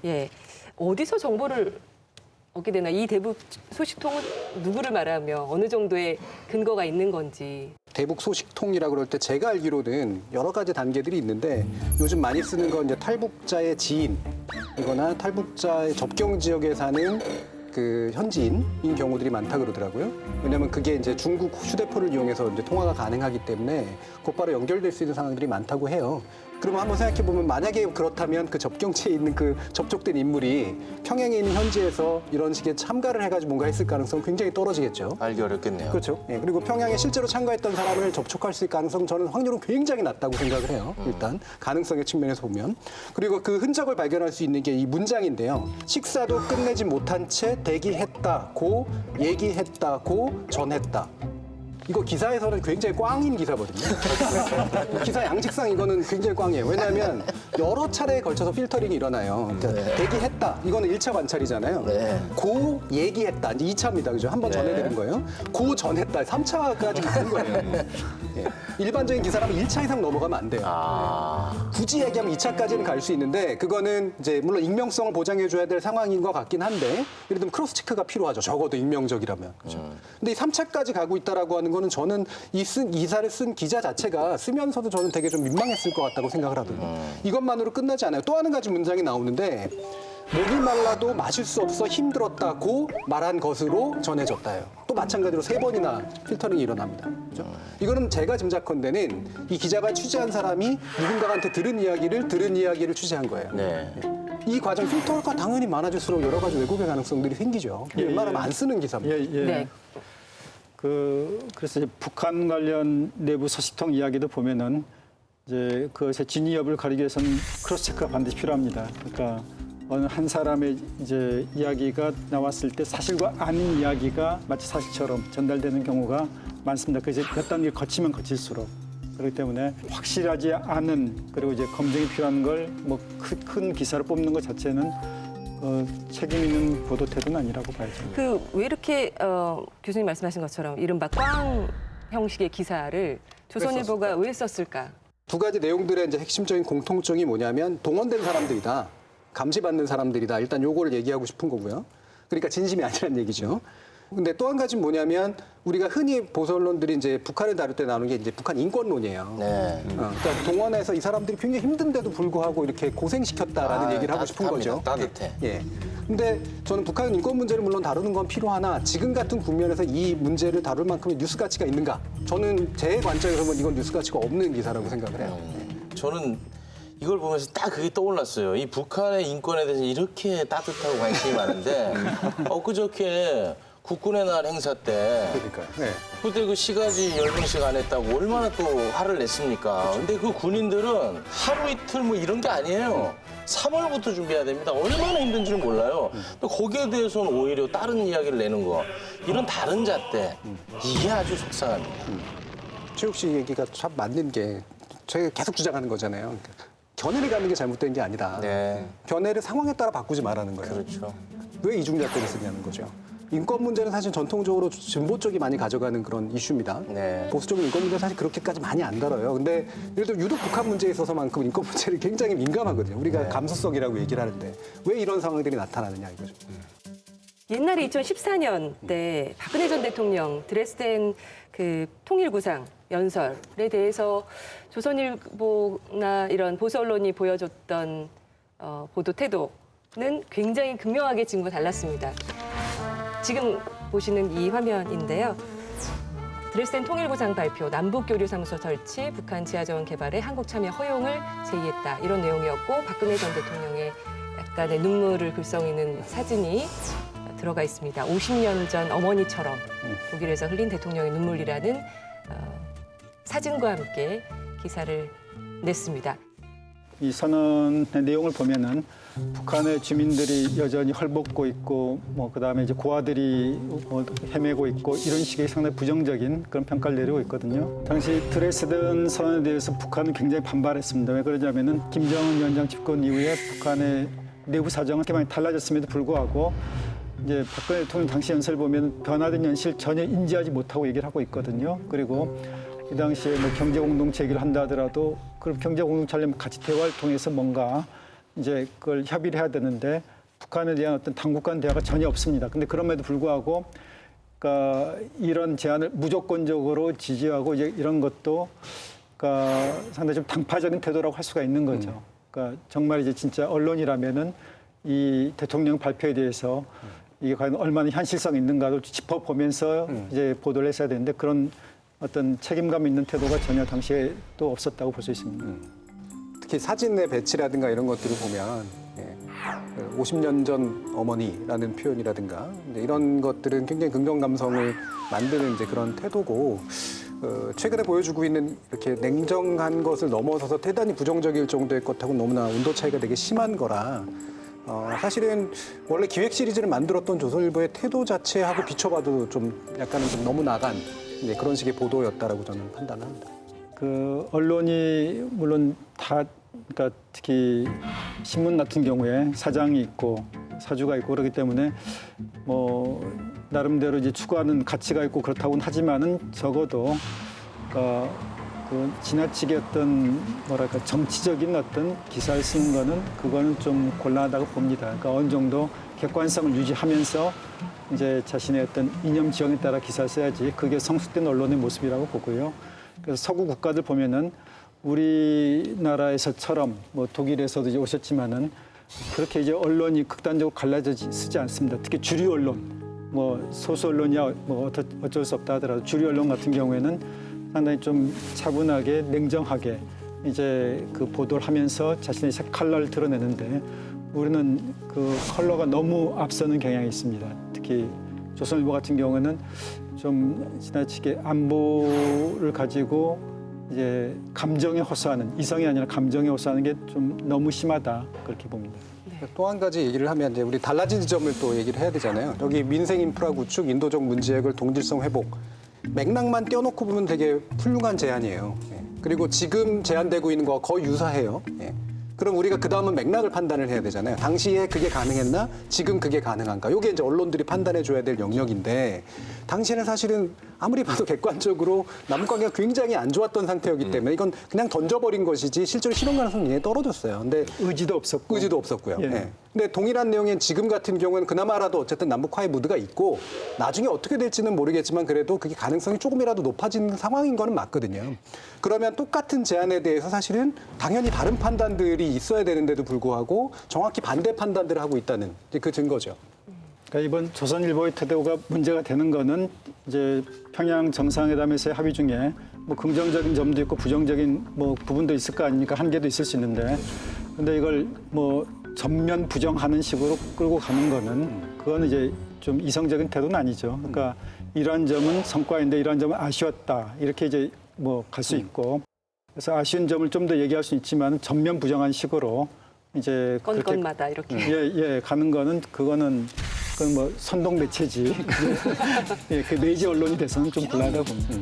예. 어디서 정보를 얻게 되나? 이 대북 소식통은 누구를 말하며 어느 정도의 근거가 있는 건지. 대북 소식통이라고 그럴 때 제가 알기로는 여러 가지 단계들이 있는데, 요즘 많이 쓰는 건 이제 탈북자의 지인이거나 탈북자의 접경 지역에 사는 그 현지인인 경우들이 많다 그러더라고요. 왜냐하면 그게 이제 중국 휴대폰을 이용해서 이제 통화가 가능하기 때문에 곧바로 연결될 수 있는 상황들이 많다고 해요. 그러면 한번 생각해 보면 만약에 그렇다면 그 접경지에 있는 그 접촉된 인물이 평양에 있는 현지에서 이런 식의 참가를 해가지고 뭔가 했을 가능성은 굉장히 떨어지겠죠. 알기 어렵겠네요. 그렇죠. 예, 그리고 평양에 실제로 참가했던 사람을 접촉할 수 있을 가능성 저는 확률은 굉장히 낮다고 생각을 해요. 일단 가능성의 측면에서 보면. 그리고 그 흔적을 발견할 수 있는 게 이 문장인데요. 식사도 끝내지 못한 채 대기했다고 얘기했다고 전했다. 이거 기사에서는 굉장히 꽝인 기사거든요. 기사 양식상 이거는 굉장히 꽝이에요. 왜냐하면 여러 차례에 걸쳐서 필터링이 일어나요. 그러니까 대기했다. 이거는 1차 관찰이잖아요. 고 얘기했다. 이제 2차입니다. 그죠? 한번 전해드린 거예요. 고 전했다. 3차까지 가는 거예요. 예. 일반적인 기사라면 1차 이상 넘어가면 안 돼요. 굳이 얘기하면 2차까지는 갈 수 있는데, 그거는 이제 물론 익명성을 보장해줘야 될 상황인 것 같긴 한데, 예를 들면 크로스 체크가 필요하죠. 적어도 익명적이라면. 그죠? 근데 이 3차까지 가고 있다라고 하는 거는 저는 이 기사를 쓴 기자 자체가 쓰면서도 저는 되게 좀 민망했을 것 같다고 생각을 하거든요. 이것만으로 끝나지 않아요. 또 한 가지 문장이 나오는데, 목이 말라도 마실 수 없어 힘들었다고 말한 것으로 전해졌다요. 또 마찬가지로 3번이나 필터링이 일어납니다. 그렇죠? 이거는 제가 짐작컨대는 이 기자가 취재한 사람이 누군가한테 들은 이야기를 취재한 거예요. 이 과정 필터가 당연히 많아질수록 여러 가지 왜곡의 가능성들이 생기죠. 웬만하면 안 쓰는 기사입니다. 네. 그래서 이제 북한 관련 내부 소식통 이야기도 보면은 이제 그것의 진위 여부를 가리기 위해서는 크로스 체크가 반드시 필요합니다. 그러니까 어느 한 사람의 이제 이야기가 나왔을 때 사실과 아닌 이야기가 마치 사실처럼 전달되는 경우가 많습니다. 그래서 몇 단계를 거치면 거칠수록. 그렇기 때문에 확실하지 않은 그리고 이제 검증이 필요한 걸 뭐 큰 기사를 뽑는 것 자체는 책임 있는 보도 태도는 아니라고 봐야죠. 그 왜 이렇게 교수님 말씀하신 것처럼 이른바 꽝 형식의 기사를 조선일보가 왜 썼을까? 두 가지 내용들의 이제 핵심적인 공통점이 뭐냐면 동원된 사람들이다, 감시받는 사람들이다. 일단 요거를 얘기하고 싶은 거고요. 그러니까 진심이 아니라는 얘기죠. 근데 또 한 가지는 뭐냐면 우리가 흔히 보수 언론들이 이제 북한을 다룰 때 나오는 게 이제 북한 인권론이에요. 네. 그러니까 동원해서 이 사람들이 굉장히 힘든데도 불구하고 이렇게 고생시켰다라는 얘기를 하고 싶은 거죠. 따뜻해. 예. 근데 저는 북한 인권 문제를 물론 다루는 건 필요하나 지금 같은 국면에서 이 문제를 다룰 만큼의 뉴스 가치가 있는가? 저는 제 관점에서 보면 이건 뉴스 가치가 없는 기사라고 생각을 해요. 저는 이걸 보면서 딱 그게 떠올랐어요. 이 북한의 인권에 대해서 이렇게 따뜻하고 관심이 많은데 엊그저께 국군의 날 행사 때 그러니까요. 네. 그때 그 시가지 열병식 안 했다고 얼마나 또 화를 냈습니까? 근데 그 군인들은 하루 이틀 뭐 이런 게 아니에요. 3월부터 준비해야 됩니다. 얼마나 힘든지는 몰라요. 또 거기에 대해서는 오히려 다른 이야기를 내는 거. 이런 다른 잣대. 이게 아주 속상합니다. 최욱 씨 얘기가 참 맞는 게 저희가 계속 주장하는 거잖아요. 그러니까 견해를 갖는 게 잘못된 게 아니다. 네. 견해를 상황에 따라 바꾸지 말라는 거예요. 그렇죠. 왜 이중잣대를 쓰냐는 거죠. 인권 문제는 사실 전통적으로 진보 쪽이 많이 가져가는 그런 이슈입니다. 네. 보수 쪽은 인권 문제는 사실 그렇게까지 많이 안 다뤄요. 근데 예를 들어 유독 북한 문제에 있어서만큼 인권 문제를 굉장히 민감하거든요. 우리가 감수성이라고 얘기를 하는데 왜 이런 상황들이 나타나느냐 이거죠. 옛날에 2014년 때 박근혜 전 대통령 드레스덴 그 통일구상 연설에 대해서 조선일보나 이런 보수 언론이 보여줬던 보도 태도는 굉장히 극명하게 지금과 달랐습니다. 지금 보시는 이 화면인데요. 드레스덴 통일구상 발표, 남북교류사무소 설치, 북한 지하자원 개발에 한국 참여 허용을 제의했다. 이런 내용이었고 박근혜 전 대통령의 약간의 눈물을 글썽이는 사진이 들어가 있습니다. 50년 전 어머니처럼 독일에서 흘린 대통령의 눈물이라는 사진과 함께 기사를 냈습니다. 이 선언의 내용을 보면은 북한의 주민들이 여전히 헐벗고 있고 뭐 그다음에 이제 고아들이 뭐 헤매고 있고 이런 식의 상당히 부정적인 그런 평가를 내리고 있거든요. 당시 드레스덴 선언에 대해서 북한은 굉장히 반발했습니다. 왜 그러냐면은 김정은 위원장 집권 이후에 북한의 내부 사정은 그렇게 많이 달라졌음에도 불구하고 이제 박근혜 대통령 당시 연설을 보면 변화된 현실 전혀 인지하지 못하고 얘기를 하고 있거든요. 그리고 이 당시에 뭐 경제 공동체 얘기를 한다 하더라도 그럼 경제 공동체 하려면 같이 대화를 통해서 뭔가 이제 그걸 협의를 해야 되는데 북한에 대한 어떤 당국 간 대화가 전혀 없습니다. 근데 그럼에도 불구하고 그러니까 이런 제안을 무조건적으로 지지하고 이제 이런 것도 그러니까 상당히 좀 당파적인 태도라고 할 수가 있는 거죠. 그러니까 정말 이제 진짜 언론이라면은 이 대통령 발표에 대해서 이게 과연 얼마나 현실성 있는가를 짚어보면서 이제 보도를 했어야 되는데 그런 어떤 책임감 있는 태도가 전혀 당시에 또 없었다고 볼 수 있습니다. 특히 사진의 배치라든가 이런 것들을 보면 50년 전 어머니라는 표현이라든가 이런 것들은 굉장히 긍정 감성을 만드는 이제 그런 태도고 최근에 보여주고 있는 이렇게 냉정한 것을 넘어서서 대단히 부정적일 정도의 것하고 너무나 온도 차이가 되게 심한 거라 사실은 원래 기획 시리즈를 만들었던 조선일보의 태도 자체하고 비춰봐도 좀 약간은 좀 너무 나간 그런 식의 보도였다라고 저는 판단을 합니다. 그 언론이 물론 다 그러니까 특히 신문 같은 경우에 사장이 있고 사주가 있고 그렇기 때문에 뭐 나름대로 이제 추구하는 가치가 있고 그렇다고는 하지만은 적어도 그 지나치게 어떤 뭐랄까 정치적인 어떤 기사를 쓰는 거는 그거는 좀 곤란하다고 봅니다. 그러니까 어느 정도 객관성을 유지하면서 이제 자신의 어떤 이념 지형에 따라 기사를 써야지 그게 성숙된 언론의 모습이라고 보고요. 그래서 서구 국가들 보면은 우리나라에서처럼 뭐 독일에서도 이제 오셨지만은 그렇게 이제 언론이 극단적으로 갈라져 쓰지 않습니다. 특히 주류 언론, 뭐 소수 언론이야 뭐 어쩔 수 없다 하더라도 주류 언론 같은 경우에는 상당히 좀 차분하게 냉정하게 이제 그 보도를 하면서 자신의 컬러를 드러내는데 우리는 그 컬러가 너무 앞서는 경향이 있습니다. 특히 조선일보 같은 경우는 좀 지나치게 안보를 가지고 이제 감정에 호소하는 이성이 아니라 감정에 호소하는 게 좀 너무 심하다 그렇게 봅니다. 또 한 가지 얘기를 하면 이제 우리 달라진 지점을 또 얘기를 해야 되잖아요. 여기 민생 인프라 구축, 인도적 문제 해결, 동질성 회복 맥락만 떼어놓고 보면 되게 훌륭한 제안이에요. 그리고 지금 제한되고 있는 거와 거의 유사해요. 예. 그럼 우리가 그 다음은 맥락을 판단을 해야 되잖아요. 당시에 그게 가능했나? 지금 그게 가능한가? 이게 이제 언론들이 판단해 줘야 될 영역인데 당시에는 사실은 아무리 봐도 객관적으로 남북 관계가 굉장히 안 좋았던 상태였기 때문에 이건 그냥 던져버린 것이지 실제로 실현 가능성이 굉장히 떨어졌어요. 근데 의지도 없었고. 의지도 없었고요. 예. 예. 근데 동일한 내용인 지금 같은 경우는 그나마라도 어쨌든 남북화의 무드가 있고 나중에 어떻게 될지는 모르겠지만 그래도 그게 가능성이 조금이라도 높아지는 상황인 거는 맞거든요. 그러면 똑같은 제안에 대해서 사실은 당연히 다른 판단들이 있어야 되는데도 불구하고 정확히 반대 판단들을 하고 있다는 이제 그 증거죠. 그러니까 이번 조선일보의 태도가 문제가 되는 거는 이제 평양 정상회담에서의 합의 중에 뭐 긍정적인 점도 있고 부정적인 뭐 부분도 있을 거 아닙니까? 한계도 있을 수 있는데 근데 이걸 뭐 전면 부정하는 식으로 끌고 가는 거는 그건 이제 좀 이성적인 태도는 아니죠. 그러니까 이러한 점은 성과인데 이러한 점은 아쉬웠다. 이렇게 이제 뭐 갈 수 있고 그래서 아쉬운 점을 좀 더 얘기할 수 있지만 전면 부정한 식으로 이제 건건마다 이렇게. 예, 가는 거는 그거는 그건 뭐 선동 매체지. 예, 그 메이저 언론이 돼서는 좀 곤란하다고 봅니다.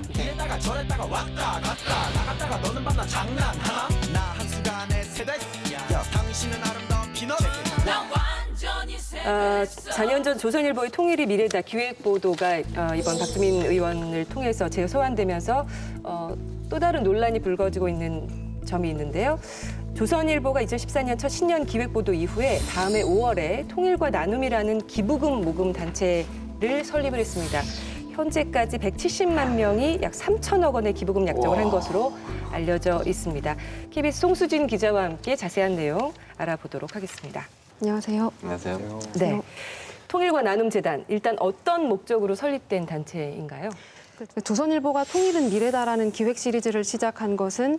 아, 4년 전 조선일보의 통일이 미래다 기획 보도가 이번 박주민 의원을 통해서 재소환되면서 또 다른 논란이 불거지고 있는 점이 있는데요. 조선일보가 2014년 첫 신년 기획 보도 이후에 다음해 5월에 통일과 나눔이라는 기부금 모금 단체를 설립을 했습니다. 현재까지 170만 명이 약 3천억 원의 기부금 약정을 한 것으로 알려져 있습니다. KBS 송수진 기자와 함께 자세한 내용 알아보도록 하겠습니다. 안녕하세요. 안녕하세요. 네. 통일과 나눔재단, 일단 어떤 목적으로 설립된 단체인가요? 조선일보가 통일은 미래다라는 기획 시리즈를 시작한 것은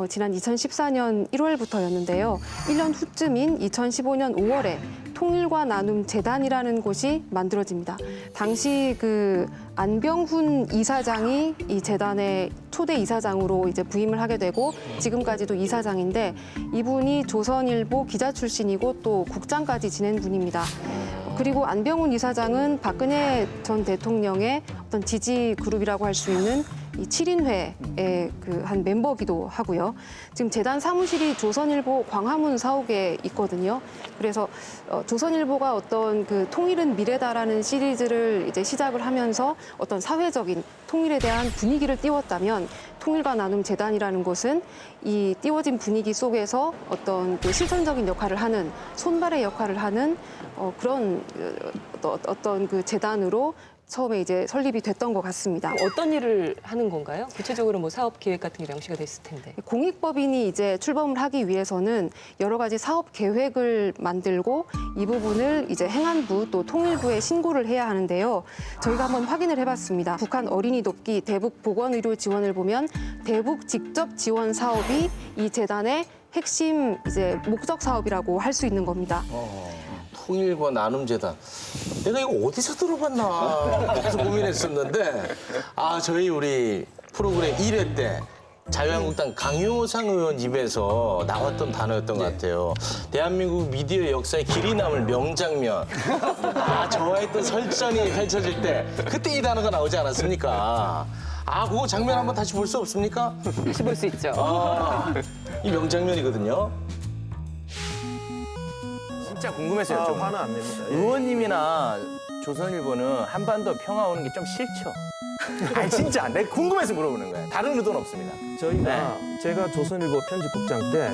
지난 2014년 1월부터였는데요. 1년 후쯤인 2015년 5월에 통일과 나눔 재단이라는 곳이 만들어집니다. 당시 그 안병훈 이사장이 이 재단의 초대 이사장으로 이제 부임을 하게 되고 지금까지도 이사장인데 이분이 조선일보 기자 출신이고 또 국장까지 지낸 분입니다. 그리고 안병훈 이사장은 박근혜 전 대통령의 어떤 지지 그룹이라고 할 수 있는 이 7인회의 그 한 멤버기도 하고요. 지금 재단 사무실이 조선일보 광화문 사옥에 있거든요. 그래서 조선일보가 어떤 그 통일은 미래다라는 시리즈를 이제 시작을 하면서 어떤 사회적인 통일에 대한 분위기를 띄웠다면 통일과 나눔 재단이라는 곳은 이 띄워진 분위기 속에서 어떤 그 실천적인 역할을 하는 손발의 역할을 하는 그런 어떤 그 재단으로 처음에 이제 설립이 됐던 것 같습니다. 어떤 일을 하는 건가요? 구체적으로 뭐 사업 계획 같은 게 명시가 됐을 텐데. 공익법인이 이제 출범을 하기 위해서는 여러 가지 사업 계획을 만들고 이 부분을 이제 행안부 또 통일부에 신고를 해야 하는데요. 저희가 한번 확인을 해봤습니다. 북한 어린이 돕기 대북 보건의료 지원을 보면 대북 직접 지원 사업이 이 재단의 핵심 이제 목적 사업이라고 할 수 있는 겁니다. 통일과 나눔재단. 내가 이거 어디서 들어봤나 계속 고민했었는데 저희 우리 프로그램 1회 때 자유한국당 강효상 의원 입에서 나왔던 단어였던 것 같아요. 대한민국 미디어 역사에 길이 남을 명장면. 저와의 또 설전이 펼쳐질 때 그때 이 단어가 나오지 않았습니까? 그거 장면 한번 다시 볼 수 없습니까? 다시 볼 수 있죠. 이 명장면이거든요. 진짜 궁금해서요. 좀 화는 안 냅니다. 예. 의원님이나 조선일보는 한반도 평화 오는 게 좀 싫죠? 아니 진짜 내가 궁금해서 물어보는 거예요. 다른 의도는 없습니다. 저희가 제가 조선일보 편집국장 때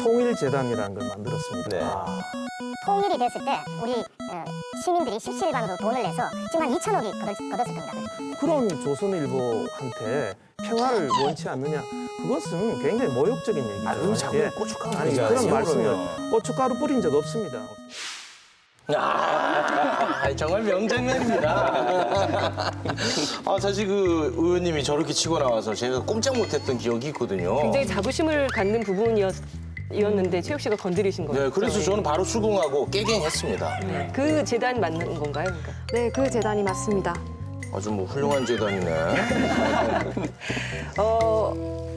통일재단이라는 걸 만들었습니다. 네. 통일이 됐을 때 우리 시민들이 십시일반으로 돈을 내서 지금 한 2천억이 거뒀을 겁니다. 그런 조선일보한테 평화를 원치 않느냐? 그것은 굉장히 모욕적인 얘기죠. 그럼 자꾸 예. 고춧가루 아니 뿌리지 그런 마세요, 말씀을 그러면. 고춧가루 뿌린 적 없습니다. 정말 명장면입니다. 사실 그 의원님이 저렇게 치고 나와서 제가 꼼짝 못했던 기억이 있거든요. 굉장히 자부심을 갖는 부분이었는데 최욱 씨가 건드리신 거예요. 네, 그래서 저는 바로 수긍하고 깨갱했습니다. 네, 그 재단 맞는 건가요? 그러니까? 네, 그 재단이 맞습니다. 아주 뭐 훌륭한 재단이네.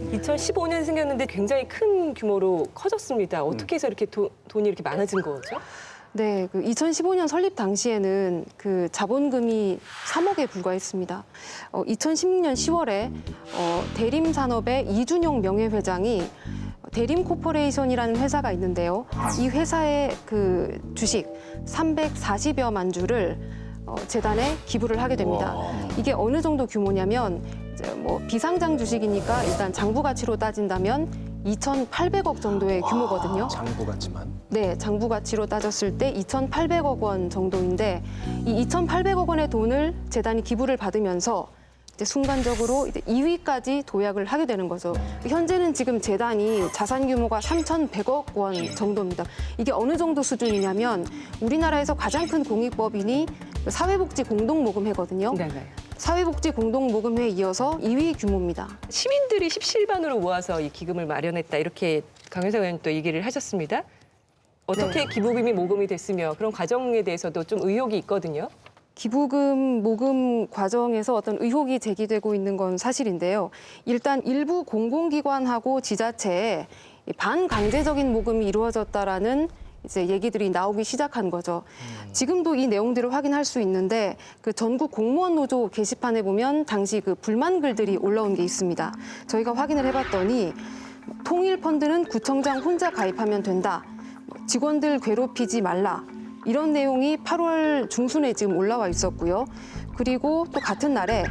2015년 생겼는데 굉장히 큰 규모로 커졌습니다. 어떻게 해서 이렇게 돈이 이렇게 많아진 거죠? 네, 그 2015년 설립 당시에는 그 자본금이 3억에 불과했습니다. 2016년 10월에 대림산업의 이준용 명예회장이 대림코퍼레이션이라는 회사가 있는데요. 이 회사의 그 주식 340여만 주를 재단에 기부를 하게 됩니다. 이게 어느 정도 규모냐면 이제 뭐 비상장 주식이니까 일단 장부 가치로 따진다면 2,800억 정도의 규모거든요. 장부 같지만. 네, 장부 가치로 따졌을 때 2,800억 원 정도인데 이 2,800억 원의 돈을 재단이 기부를 받으면서 이제 순간적으로 이제 2위까지 도약을 하게 되는 거죠. 현재는 지금 재단이 자산 규모가 3,100억 원 정도입니다. 이게 어느 정도 수준이냐면 우리나라에서 가장 큰 공익법인이 사회복지 공동모금회거든요. 네네. 사회복지 공동모금회에 이어서 2위 규모입니다. 시민들이 십실반으로 모아서 이 기금을 마련했다 이렇게 강효상 의원님 또 얘기를 하셨습니다. 어떻게 기부금이 모금이 됐으며 그런 과정에 대해서도 좀 의혹이 있거든요. 기부금 모금 과정에서 어떤 의혹이 제기되고 있는 건 사실인데요. 일단 일부 공공기관하고 지자체에 반강제적인 모금이 이루어졌다라는 이제 얘기들이 나오기 시작한 거죠. 지금도 이 내용들을 확인할 수 있는데 그 전국 공무원 노조 게시판에 보면 당시 그 불만 글들이 올라온 게 있습니다. 저희가 확인을 해봤더니 통일 펀드는 구청장 혼자 가입하면 된다. 직원들 괴롭히지 말라. 이런 내용이 8월 중순에 지금 올라와 있었고요. 그리고 또 같은 날에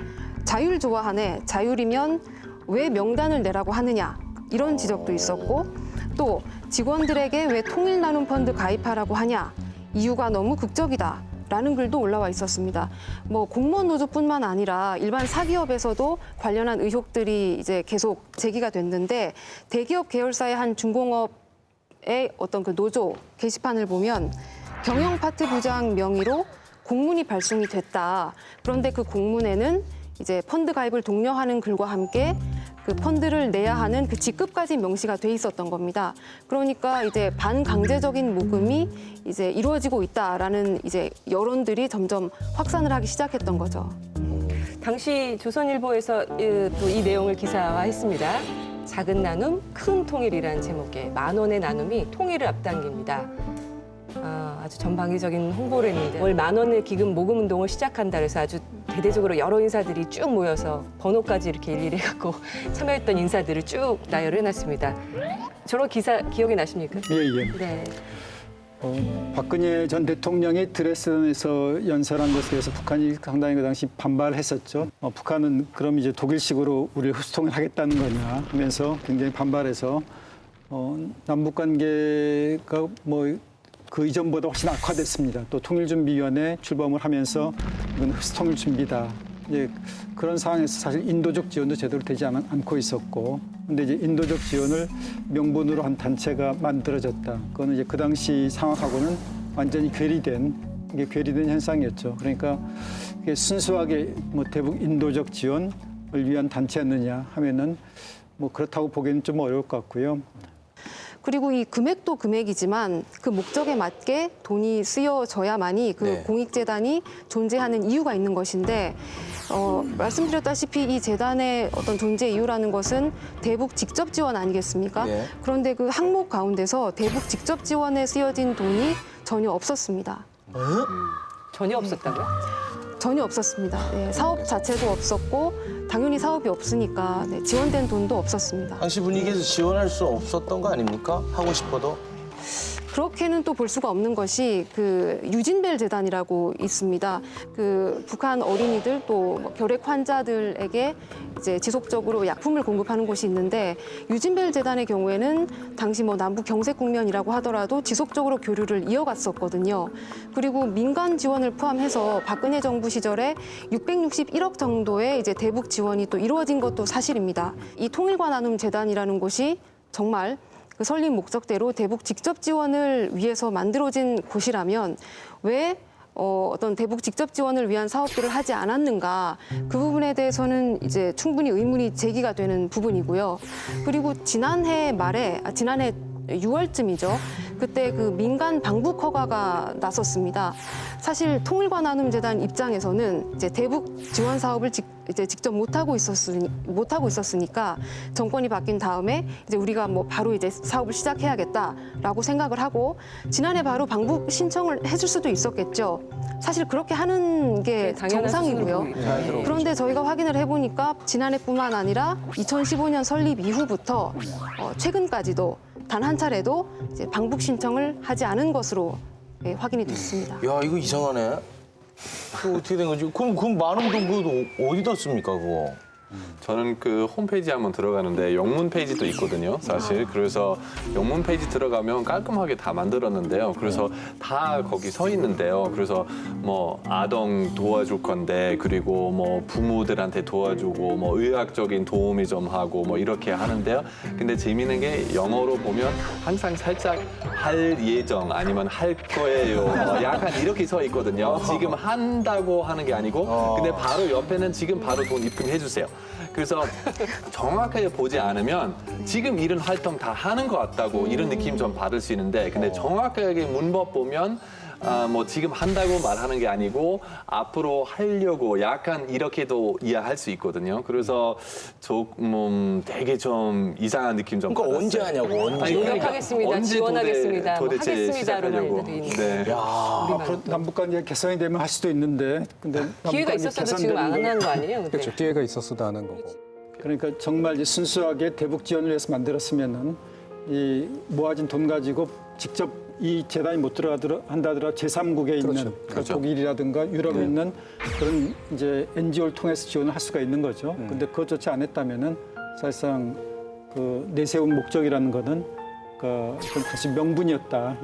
자율 좋아하네. 자율이면 왜 명단을 내라고 하느냐. 이런 지적도 있었고 또 직원들에게 왜 통일나눔펀드 가입하라고 하냐. 이유가 너무 극적이다. 라는 글도 올라와 있었습니다. 뭐 공무원 노조뿐만 아니라 일반 사기업에서도 관련한 의혹들이 이제 계속 제기가 됐는데 대기업 계열사의 한 중공업의 어떤 그 노조 게시판을 보면 경영 파트 부장 명의로 공문이 발송이 됐다. 그런데 그 공문에는 이제 펀드 가입을 독려하는 글과 함께 그 펀드를 내야 하는 그 직급까지 명시가 돼 있었던 겁니다. 그러니까 이제 반강제적인 모금이 이제 이루어지고 있다라는 이제 여론들이 점점 확산을 하기 시작했던 거죠. 당시 조선일보에서 또 이 내용을 기사화했습니다. 작은 나눔, 큰 통일이라는 제목의 10,000원의 나눔이 통일을 앞당깁니다. 아주 전방위적인 홍보를 했는데 월 10,000원의 기금 모금 운동을 시작한다 그래서 아주 대대적으로 여러 인사들이 쭉 모여서 번호까지 이렇게 일일이 해갖고 참여했던 인사들을 쭉 나열을 해놨습니다. 저런 기사 기억이 나십니까? 예. 네. 박근혜 전 대통령이 드레스덴에서 연설한 것에 대해서 북한이 상당히 그 당시 반발했었죠. 북한은 그럼 이제 독일식으로 우리를 흡수통일 하겠다는 거냐 하면서 굉장히 반발해서 남북 관계가 뭐 그 이전보다 훨씬 악화됐습니다. 또 통일준비위원회 출범을 하면서 이건 흡수통일 준비다. 이제 그런 상황에서 사실 인도적 지원도 제대로 되지 않고 있었고, 근데 이제 인도적 지원을 명분으로 한 단체가 만들어졌다. 그거는 이제 그 당시 상황하고는 완전히 괴리된 현상이었죠. 그러니까 이게 순수하게 뭐 대북 인도적 지원을 위한 단체였느냐 하면은 뭐 그렇다고 보기에는 좀 어려울 것 같고요. 그리고 이 금액도 금액이지만 그 목적에 맞게 돈이 쓰여져야만이 그 공익재단이 존재하는 이유가 있는 것인데 말씀드렸다시피 이 재단의 어떤 존재 이유라는 것은 대북 직접 지원 아니겠습니까? 그런데 그 항목 가운데서 대북 직접 지원에 쓰여진 돈이 전혀 없었습니다. 전혀 없었다고요? 전혀 없었습니다. 네, 사업 자체도 없었고 당연히 사업이 없으니까 지원된 돈도 없었습니다. 당시 분위기에서 지원할 수 없었던 거 아닙니까? 하고 싶어도. 그렇게는 또 볼 수가 없는 것이 그 유진벨 재단이라고 있습니다. 그 북한 어린이들 또 결핵 환자들에게 이제 지속적으로 약품을 공급하는 곳이 있는데 유진벨 재단의 경우에는 당시 뭐 남북 경색 국면이라고 하더라도 지속적으로 교류를 이어갔었거든요. 그리고 민간 지원을 포함해서 박근혜 정부 시절에 661억 정도의 이제 대북 지원이 또 이루어진 것도 사실입니다. 이 통일과 나눔 재단이라는 곳이 정말 그 설립 목적대로 대북 직접 지원을 위해서 만들어진 곳이라면 왜 어떤 대북 직접 지원을 위한 사업들을 하지 않았는가 그 부분에 대해서는 이제 충분히 의문이 제기가 되는 부분이고요. 그리고 지난해 6월쯤이죠. 그때 그 민간 방북 허가가 났었습니다. 사실 통일과 나눔 재단 입장에서는 이제 대북 지원 사업을 이제 직접 못하고 있었으니까 정권이 바뀐 다음에 이제 우리가 뭐 바로 이제 사업을 시작해야겠다라고 생각을 하고 지난해 바로 방북 신청을 해줄 수도 있었겠죠. 사실 그렇게 하는 게 당연한 정상이고요. 수순으로 그런데 저희가 확인을 해보니까 지난해뿐만 아니라 2015년 설립 이후부터 최근까지도 단 한 차례도 이제 방북 신청을 하지 않은 것으로 확인이 됐습니다. 야, 이거 이상하네. 그 어떻게 된 거지? 그럼 많은 돈 그거 어디다 씁니까, 그거? 저는 그 홈페이지 한번 들어가는데 영문 페이지도 있거든요, 사실. 그래서 영문 페이지 들어가면 깔끔하게 다 만들었는데요. 그래서 다 거기 서 있는데요. 그래서 뭐 아동 도와줄 건데, 그리고 뭐 부모들한테 도와주고, 뭐 의학적인 도움이 좀 하고, 뭐 이렇게 하는데요. 근데 재미있는 게 영어로 보면 항상 살짝 할 예정 아니면 할 거예요. 약간 이렇게 서 있거든요. 지금 한다고 하는 게 아니고, 근데 바로 옆에는 지금 바로 돈 입금해 주세요. 그래서 정확하게 보지 않으면 지금 이런 활동 다 하는 것 같다고 이런 느낌 좀 받을 수 있는데, 근데 정확하게 문법 보면 뭐 지금 한다고 말하는 게 아니고 앞으로 하려고 약간 이렇게도 이해할 수 있거든요. 그래서 되게 좀 이상한 느낌 좀 그러니까 받았어요. 언제 하냐고, 언제. 노력하겠습니다. 언제 지원하겠습니다. 뭐 도대체 하겠습니다로만 시작하려고. 돼 있는. 네. 앞으로 남북 관계 개선이 되면 할 수도 있는데, 근데 남북 기회가 관계 있었어도 지금 안 개선되는 한 거 아니에요? 그때? 그렇죠. 기회가 있었어도 하는 거고. 그러니까 정말 이제 순수하게 대북 지원을 위해서 만들었으면은 이 모아진 돈 가지고 직접 이 재단이 못 한다더라 제3국에 있는 그러니까 독일이라든가 유럽에 있는 그런 이제 NGO를 통해서 지원을 할 수가 있는 거죠. 근데 그것조차 안 했다면은 사실상 그 내세운 목적이라는 거는 그건 다시 명분이었다.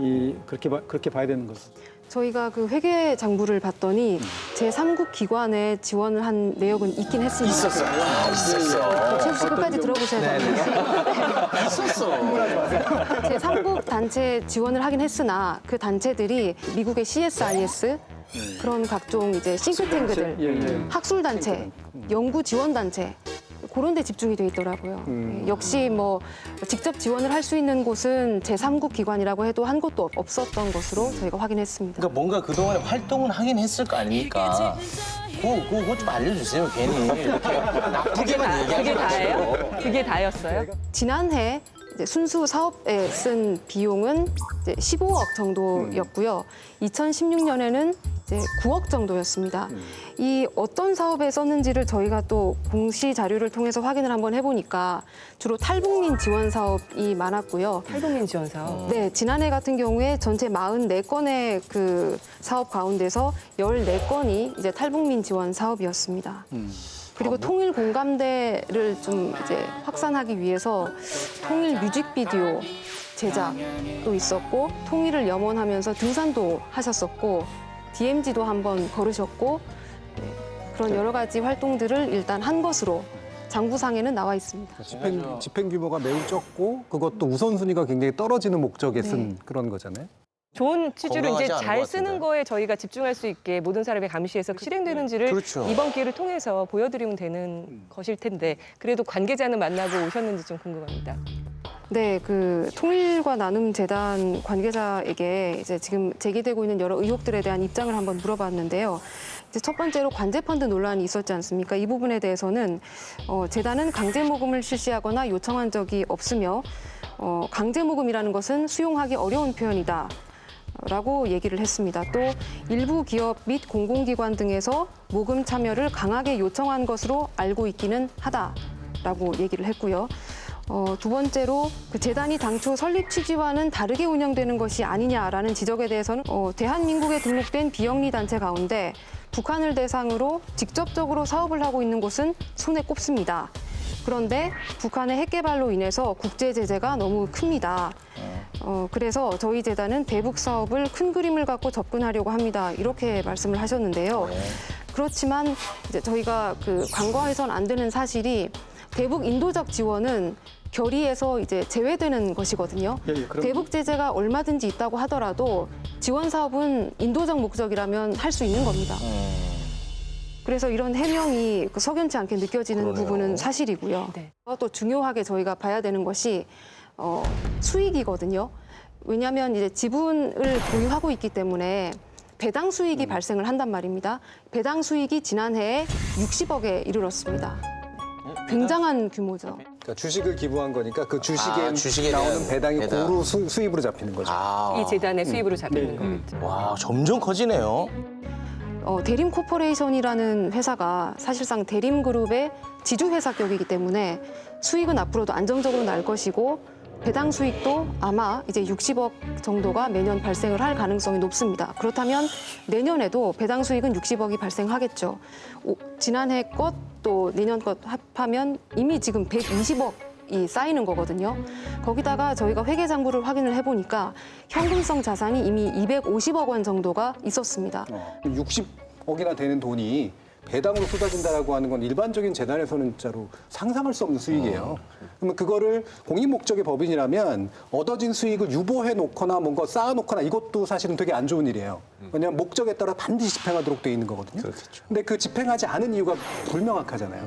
그렇게 봐야 되는 거죠. 저희가 그 회계 장부를 봤더니 제3국 기관에 지원을 한 내역은 있긴 했습니다. 있었어. 최우 씨 끝까지 들어보셔야 됩니다. 있었어. 제3국 단체 지원을 하긴 했으나 그 단체들이 미국의 CSIS 그런 각종 이제 싱크탱크들, 학술단체, 연구지원단체 그런 데 집중이 돼 있더라고요. 역시 뭐 직접 지원을 할 수 있는 곳은 제3국 기관이라고 해도 한 곳도 없었던 것으로 저희가 확인했습니다. 그러니까 뭔가 그동안에 활동은 하긴 했을 거 아닙니까? 그거 좀 알려주세요, 괜히. 이렇게 나쁘게만 그게 얘기하지 다예요? 마시고. 그게 다였어요? 지난해 이제 순수 사업에 쓴 비용은 이제 15억 정도였고요. 2016년에는 이제 9억 정도였습니다. 이 어떤 사업에 썼는지를 저희가 또 공시 자료를 통해서 확인을 한번 해보니까 주로 탈북민 지원 사업이 많았고요. 탈북민 지원 사업. 네, 지난해 같은 경우에 전체 44건의 그 사업 가운데서 14건이 이제 탈북민 지원 사업이었습니다. 그리고 통일 공감대를 좀 이제 확산하기 위해서 통일 뮤직비디오 제작도 있었고, 통일을 염원하면서 등산도 하셨었고, DMZ도 한번 걸으셨고, 그런 여러 가지 활동들을 일단 한 것으로 장부상에는 나와 있습니다. 집행 규모가 매우 적고 그것도 우선순위가 굉장히 떨어지는 목적에 쓴 그런 거잖아요. 좋은 취지로 이제 건강하지 않은 잘 것 쓰는 같은데. 거에 저희가 집중할 수 있게 모든 사람이 감시해서 실행되는지를 그렇죠. 이번 기회를 통해서 보여드리면 되는 것일 텐데 그래도 관계자는 만나고 오셨는지 좀 궁금합니다. 네, 그 통일과 나눔 재단 관계자에게 이제 지금 제기되고 있는 여러 의혹들에 대한 입장을 한번 물어봤는데요. 이제 첫 번째로 관제 펀드 논란이 있었지 않습니까? 이 부분에 대해서는 재단은 강제 모금을 실시하거나 요청한 적이 없으며 강제 모금이라는 것은 수용하기 어려운 표현이다. 라고 얘기를 했습니다. 또 일부 기업 및 공공기관 등에서 모금 참여를 강하게 요청한 것으로 알고 있기는 하다라고 얘기를 했고요. 두 번째로 그 재단이 당초 설립 취지와는 다르게 운영되는 것이 아니냐라는 지적에 대해서는 대한민국에 등록된 비영리 단체 가운데 북한을 대상으로 직접적으로 사업을 하고 있는 곳은 손에 꼽습니다. 그런데 북한의 핵 개발로 인해서 국제 제재가 너무 큽니다. 그래서 저희 재단은 대북 사업을 큰 그림을 갖고 접근하려고 합니다. 이렇게 말씀을 하셨는데요. 그렇지만 이제 저희가 그 간과해서는 안 되는 사실이 대북 인도적 지원은 결의에서 이제 제외되는 것이거든요. 대북 제재가 얼마든지 있다고 하더라도 지원 사업은 인도적 목적이라면 할 수 있는 겁니다. 그래서 이런 해명이 석연치 않게 느껴지는 그러네요. 부분은 사실이고요. 네. 또 중요하게 저희가 봐야 되는 것이 수익이거든요. 왜냐하면 이제 지분을 보유하고 있기 때문에 배당 수익이 발생을 한단 말입니다. 배당 수익이 지난해에 60억에 이르렀습니다. 굉장한 규모죠. 그러니까 주식을 기부한 거니까 그 주식에 주식에 나오는 대한 배당이 배당. 고루 수입으로 잡히는 거죠. 이 재단의 수입으로 잡히는 거겠죠. 와, 점점 커지네요. 대림 코퍼레이션이라는 회사가 사실상 대림그룹의 지주회사격이기 때문에 수익은 앞으로도 안정적으로 날 것이고 배당 수익도 아마 이제 60억 정도가 매년 발생을 할 가능성이 높습니다. 그렇다면 내년에도 배당 수익은 60억이 발생하겠죠. 지난해 것 또 내년 것 합하면 이미 지금 120억이 쌓이는 거거든요. 거기다가 저희가 회계장부를 확인을 해보니까 현금성 자산이 이미 250억 원 정도가 있었습니다. 60억이나 되는 돈이 배당으로 쏟아진다라고 하는 건 일반적인 재단에서는 진짜로 상상할 수 없는 수익이에요. 그러면 그거를 공익 목적의 법인이라면 얻어진 수익을 유보해 놓거나 뭔가 쌓아 놓거나 이것도 사실은 되게 안 좋은 일이에요. 왜냐하면 목적에 따라 반드시 집행하도록 돼 있는 거거든요. 그렇겠죠. 근데 그 집행하지 않은 이유가 불명확하잖아요.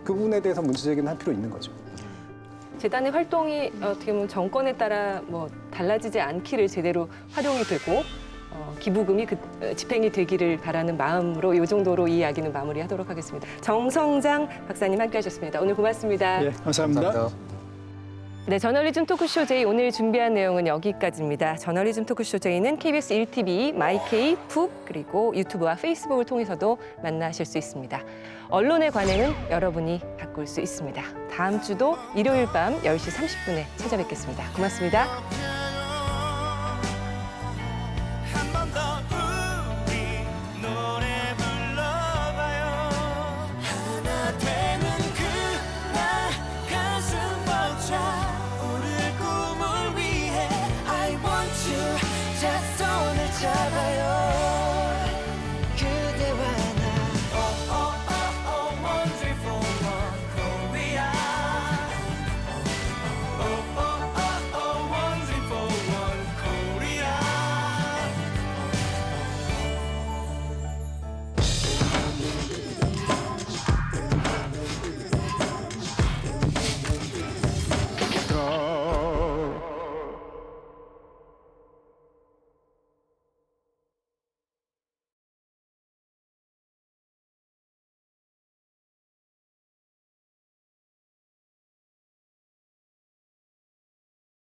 그 부분에 대해서 문제 제기는 할 필요 있는 거죠. 재단의 활동이 어떻게 보면 정권에 따라 뭐 달라지지 않기를 제대로 활용이 되고 기부금이 집행이 되기를 바라는 마음으로 이 정도로 이 이야기는 마무리하도록 하겠습니다. 정성장 박사님 함께하셨습니다. 오늘 고맙습니다. 예, 감사합니다. 네, 저널리즘 토크쇼 제이 오늘 준비한 내용은 여기까지입니다. 저널리즘 토크쇼 제이는 KBS 1TV, 마이케이, 푹 그리고 유튜브와 페이스북을 통해서도 만나실 수 있습니다. 언론의 관행은 여러분이 바꿀 수 있습니다. 다음 주도 일요일 밤 10시 30분에 찾아뵙겠습니다. 고맙습니다.